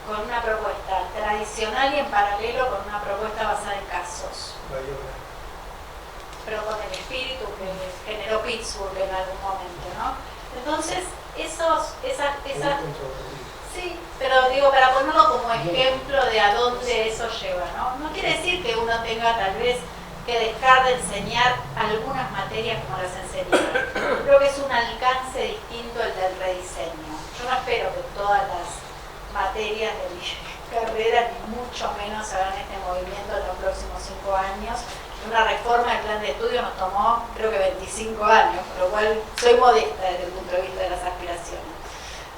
con una propuesta tradicional y en paralelo con una propuesta basada en casos. Pero con el espíritu que generó Pittsburgh en algún momento, ¿no? Entonces, sí, pero digo, para ponerlo como ejemplo de a dónde eso lleva, ¿no? No quiere decir que uno tenga tal vez que dejar de enseñar algunas materias como las enseñaba. Creo que es un alcance distinto el del rediseño. Yo no espero que todas las materias de mi carrera, ni mucho menos hagan este movimiento en los próximos 5 años. Una reforma del plan de estudio nos tomó, creo que 25 años, por lo cual soy modesta desde el punto de vista de las aspiraciones.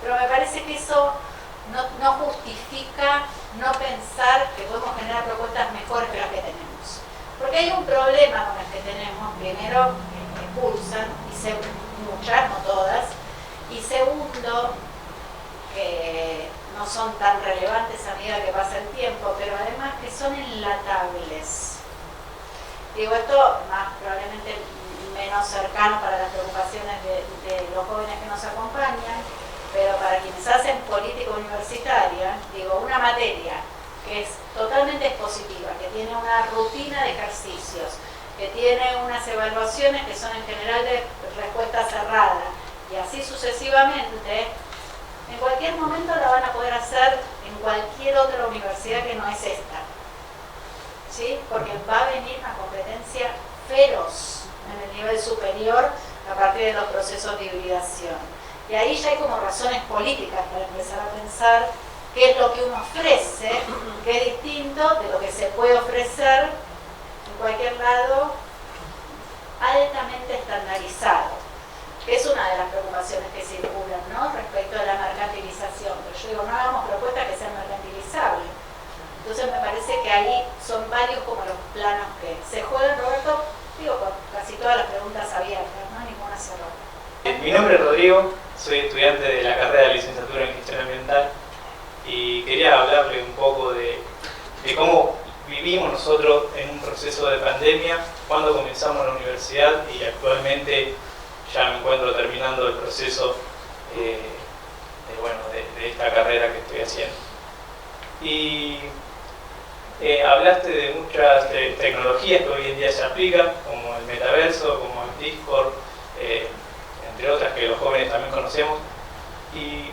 Pero me parece que eso no justifica no pensar que podemos generar propuestas mejores que las que tenemos. Porque hay un problema con las que tenemos. Primero, que expulsan, muchas, no todas. Y segundo, que no son tan relevantes a medida que pasa el tiempo, pero además que son enlatables. Digo, esto más probablemente menos cercano para las preocupaciones de los jóvenes que nos acompañan, pero para quienes hacen política universitaria, digo, una materia que es totalmente expositiva, que tiene una rutina de ejercicios, que tiene unas evaluaciones que son en general de respuesta cerrada, y así sucesivamente, en cualquier momento la van a poder hacer en cualquier otra universidad que no es esta. ¿Sí? Porque va a venir una competencia feroz en el nivel superior a partir de los procesos de hibridación. Y ahí ya hay como razones políticas para empezar a pensar qué es lo que uno ofrece, que es distinto de lo que se puede ofrecer en cualquier lado altamente estandarizado, que es una de las preocupaciones que circulan, ¿no? Respecto a la mercantilización. Pero yo digo, no hagamos propuestas que sean mercantilizables. Entonces me parece que ahí son varios como los planos que se juegan, Roberto, digo, con casi todas las preguntas abiertas, ¿no? Ninguna cerrada. Mi nombre es Rodrigo, soy estudiante de la carrera de licenciatura en Gestión Ambiental y quería hablarle un poco de cómo vivimos nosotros en un proceso de pandemia, cuando comenzamos la universidad y actualmente ya me encuentro terminando el proceso de esta carrera que estoy haciendo. Y hablaste de muchas tecnologías que hoy en día se aplican, como el metaverso, como el Discord, entre otras que los jóvenes también conocemos. Y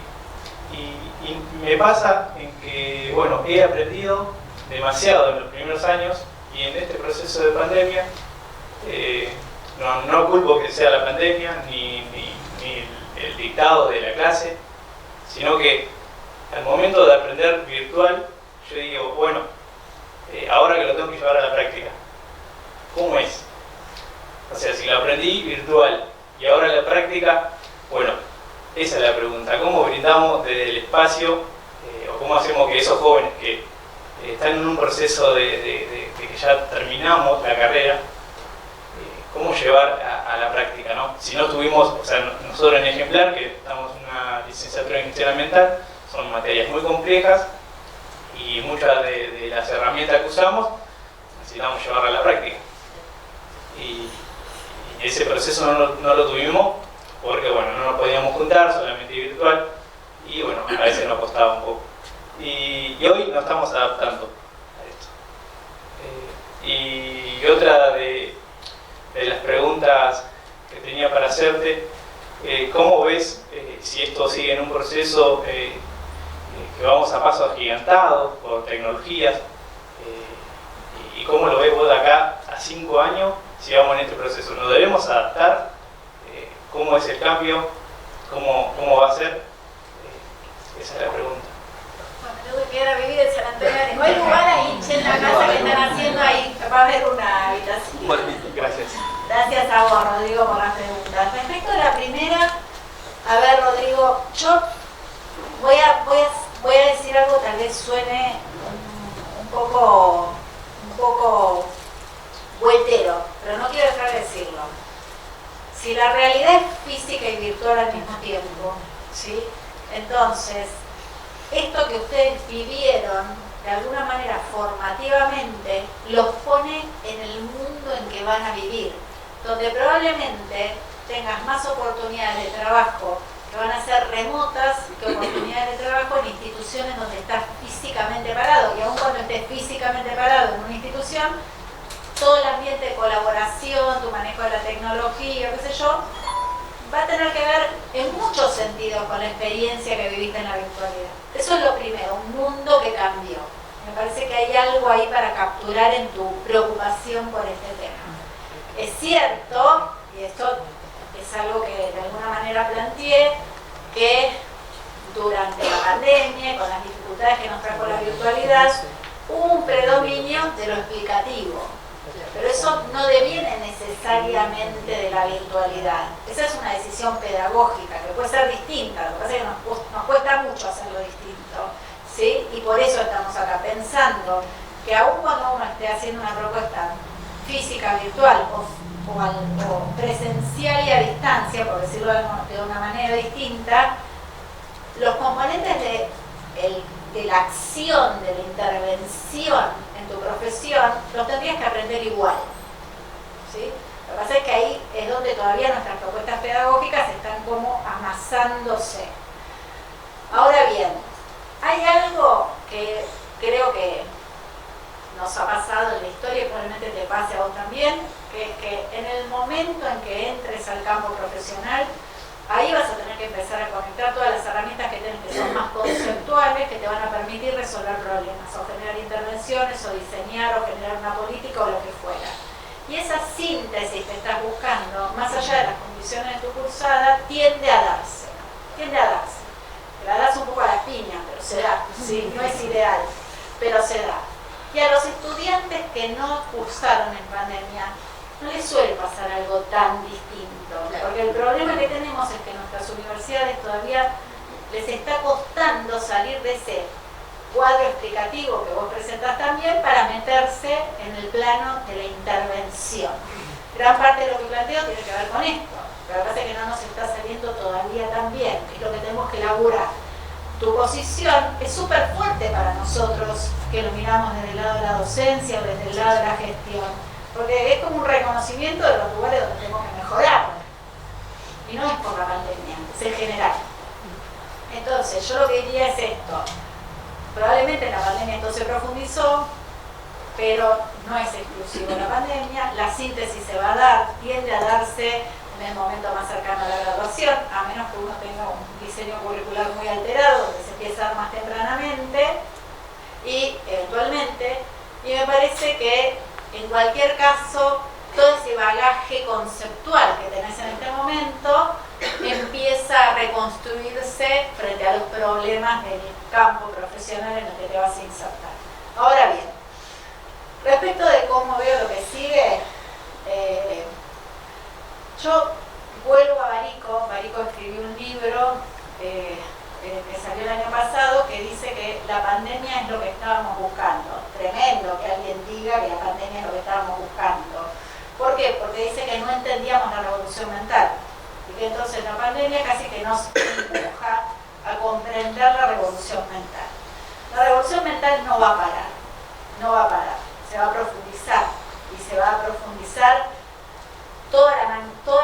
me pasa en que, bueno, he aprendido demasiado en los primeros años y en este proceso de pandemia, no culpo que sea la pandemia ni el dictado de la clase, sino que al momento de aprender virtual, yo digo, bueno, ahora que lo tengo que llevar a la práctica, ¿cómo es? O sea, si lo aprendí virtual y ahora en la práctica, bueno, esa es la pregunta. ¿Cómo brindamos desde el espacio o cómo hacemos que esos jóvenes que están en un proceso de que ya terminamos la carrera, cómo llevar a la práctica, ¿no? Si no tuvimos, o sea, nosotros en Ejemplar, que estamos en una licenciatura en Gestión Ambiental, son materias muy complejas y muchas de las herramientas que usamos necesitamos llevarlas a la práctica. Y ese proceso no lo tuvimos porque, bueno, no nos podíamos juntar, solamente virtual, y bueno, a veces nos costaba un poco. Y hoy nos estamos adaptando a esto. Y otra de las preguntas que tenía para hacerte, ¿cómo ves si esto sigue en un proceso que vamos a pasos agigantados por tecnologías? ¿Y cómo lo ves vos de acá a 5 años si vamos en este proceso? ¿Nos debemos adaptar? ¿Cómo es el cambio? ¿Cómo va a ser? Esa es la pregunta. Bueno, tengo que ir a vivir en San Antonio. No hay lugar ahí, en la casa que están haciendo ahí. Va a haber una habitación. Bueno, gracias. Gracias a vos, Rodrigo, por las preguntas. Respecto a la primera, a ver, Rodrigo, yo voy a decir algo, tal vez suene un poco vueltero, pero no quiero dejar de decirlo. Si la realidad es física y virtual al mismo tiempo, ¿sí? Entonces, esto que ustedes vivieron de alguna manera formativamente los pone en el mundo en que van a vivir, donde probablemente tengas más oportunidades de trabajo que van a ser remotas que oportunidades de trabajo en instituciones donde estás físicamente parado, y aun cuando estés físicamente parado en una institución, todo el ambiente de colaboración, tu manejo de la tecnología, qué sé yo, va a tener que ver en muchos sentidos con la experiencia que viviste en la virtualidad. Eso es lo primero, un mundo que cambió. Me parece que hay algo ahí para capturar en tu preocupación por este tema. Es cierto, y esto es algo que de alguna manera planteé, que durante la pandemia, con las dificultades que nos trajo la virtualidad, hubo un predominio de lo explicativo. Pero eso no deviene necesariamente de la virtualidad. Esa es una decisión pedagógica que puede ser distinta. Lo que pasa es que nos cuesta mucho hacerlo distinto, ¿sí? Y por eso estamos acá pensando que aun cuando uno esté haciendo una propuesta física, virtual o presencial y a distancia, por decirlo de una manera distinta, los componentes de la acción, de la intervención en tu profesión, los tendrías que aprender igual, ¿sí? Lo que pasa es que ahí es donde todavía nuestras propuestas pedagógicas están como amasándose. Ahora bien, hay algo que creo que nos ha pasado en la historia y probablemente te pase a vos también, que es que en el momento en que entres al campo profesional, ahí vas a tener que empezar a conectar todas las herramientas que tienes, que son más conceptuales, que te van a permitir resolver problemas, o generar intervenciones, o diseñar, o generar una política, o lo que fuera. Y esa síntesis que estás buscando, más allá de las condiciones de tu cursada, tiende a darse. Tiende a darse. Te la das un poco a las piñas, pero se da. ¿Sí? No es ideal, pero se da. Y a los estudiantes que no cursaron en pandemia, no les suele pasar algo tan distinto, porque el problema que tenemos es que nuestras universidades todavía les está costando salir de ese cuadro explicativo que vos presentás también para meterse en el plano de la intervención. Gran parte de lo que planteo tiene que ver con esto, pero lo que pasa es que no nos está saliendo todavía tan bien, es lo que tenemos que elaborar. Tu posición es súper fuerte para nosotros que lo miramos desde el lado de la docencia o desde el lado de la gestión, porque es como un reconocimiento de los lugares donde tenemos que mejorar. Y no es por la pandemia, es en general. Entonces, yo lo que diría es esto. Probablemente en la pandemia esto se profundizó, pero no es exclusivo de la pandemia. La síntesis se va a dar, tiende a darse en el momento más cercano a la graduación, a menos que uno tenga un diseño curricular muy alterado, donde se empieza a dar más tempranamente, y eventualmente, y me parece que en cualquier caso, todo ese bagaje conceptual que tenés en este momento empieza a reconstruirse frente a los problemas del campo profesional en el que te vas a insertar. Ahora bien, respecto de cómo veo lo que sigue, yo vuelvo a Barico. Barico escribió un libro que salió el año pasado, que dice que la pandemia es lo que estábamos buscando. Tremendo que alguien diga que la pandemia es lo que estábamos buscando. ¿Por qué? Porque dice que no entendíamos la revolución mental y que entonces la pandemia casi que nos empuja a comprender la revolución mental. La revolución mental no va a parar, no va a parar, se va a profundizar, y se va a profundizar todas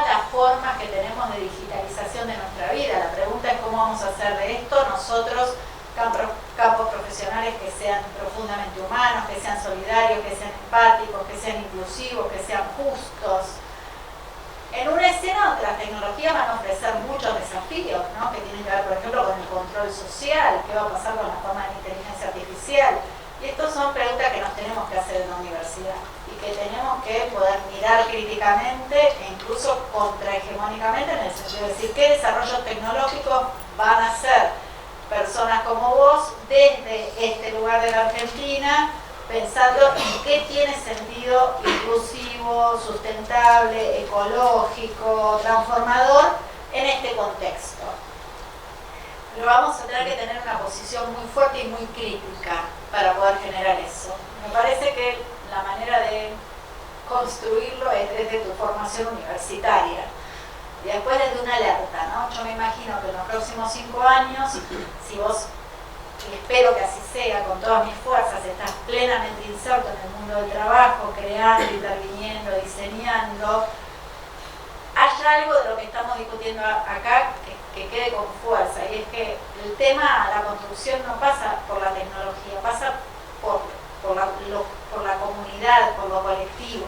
las formas que tenemos de digitalización de nuestra vida. La pregunta es cómo vamos a hacer de esto nosotros campos profesionales que sean profundamente humanos, que sean solidarios, que sean empáticos, que sean inclusivos, que sean justos. En una escena donde las tecnologías van a ofrecer muchos desafíos, ¿no? Que tienen que ver, por ejemplo, con el control social, qué va a pasar con la forma de inteligencia artificial. Y estas son preguntas que nos tenemos que hacer en la universidad y que tenemos que poder mirar críticamente e incluso contrahegemónicamente, en el sentido de decir qué desarrollos tecnológicos van a hacer personas como vos desde este lugar de la Argentina, pensando en qué tiene sentido inclusivo, sustentable, ecológico, transformador en este contexto. Pero vamos a tener que tener una posición muy fuerte y muy crítica para poder generar eso. Me parece que la manera de construirlo es desde tu formación universitaria. Y después desde una alerta, ¿no? Yo me imagino que en los próximos 5 años, si vos y espero que así sea, con todas mis fuerzas, estás plenamente inserto en el mundo del trabajo, creando, interviniendo, diseñando, haya algo de lo que estamos discutiendo acá que quede con fuerza, y es que el tema, la construcción no pasa por la tecnología, pasa por la comunidad, por lo colectivo,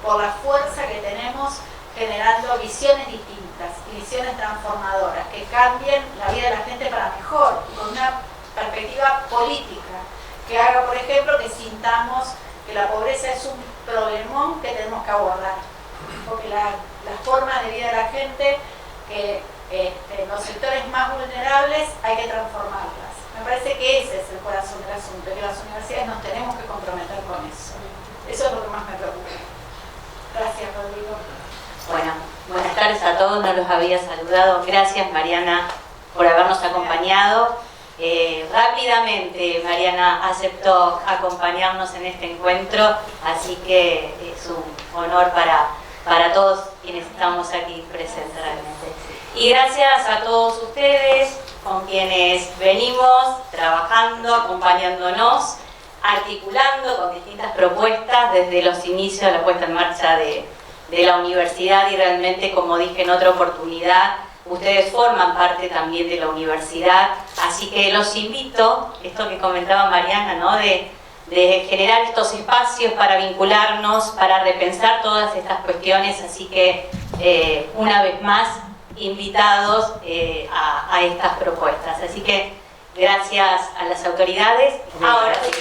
por la fuerza que tenemos generando visiones distintas y visiones transformadoras que cambien la vida de la gente para mejor, con una perspectiva política que haga, por ejemplo, que sintamos que la pobreza es un problemón que tenemos que abordar, porque las formas de vida de la gente, que los sectores más vulnerables hay que transformarlas. Me parece que ese es el corazón del asunto, que las universidades nos tenemos que comprometer con eso. Eso es lo que más me preocupa. Gracias, Rodrigo. Bueno, buenas tardes a todos, no los había saludado. Gracias, Mariana, por habernos acompañado. Rápidamente Mariana aceptó acompañarnos en este encuentro, así que es un honor para todos quienes estamos aquí presentes realmente. Y gracias a todos ustedes con quienes venimos trabajando, acompañándonos, articulando con distintas propuestas desde los inicios de la puesta en marcha de la universidad, y realmente, como dije en otra oportunidad, ustedes forman parte también de la universidad, así que los invito, esto que comentaba Mariana, ¿no? de generar estos espacios para vincularnos, para repensar todas estas cuestiones, así que una vez más invitados a estas propuestas. Así que gracias a las autoridades. Ahora sí.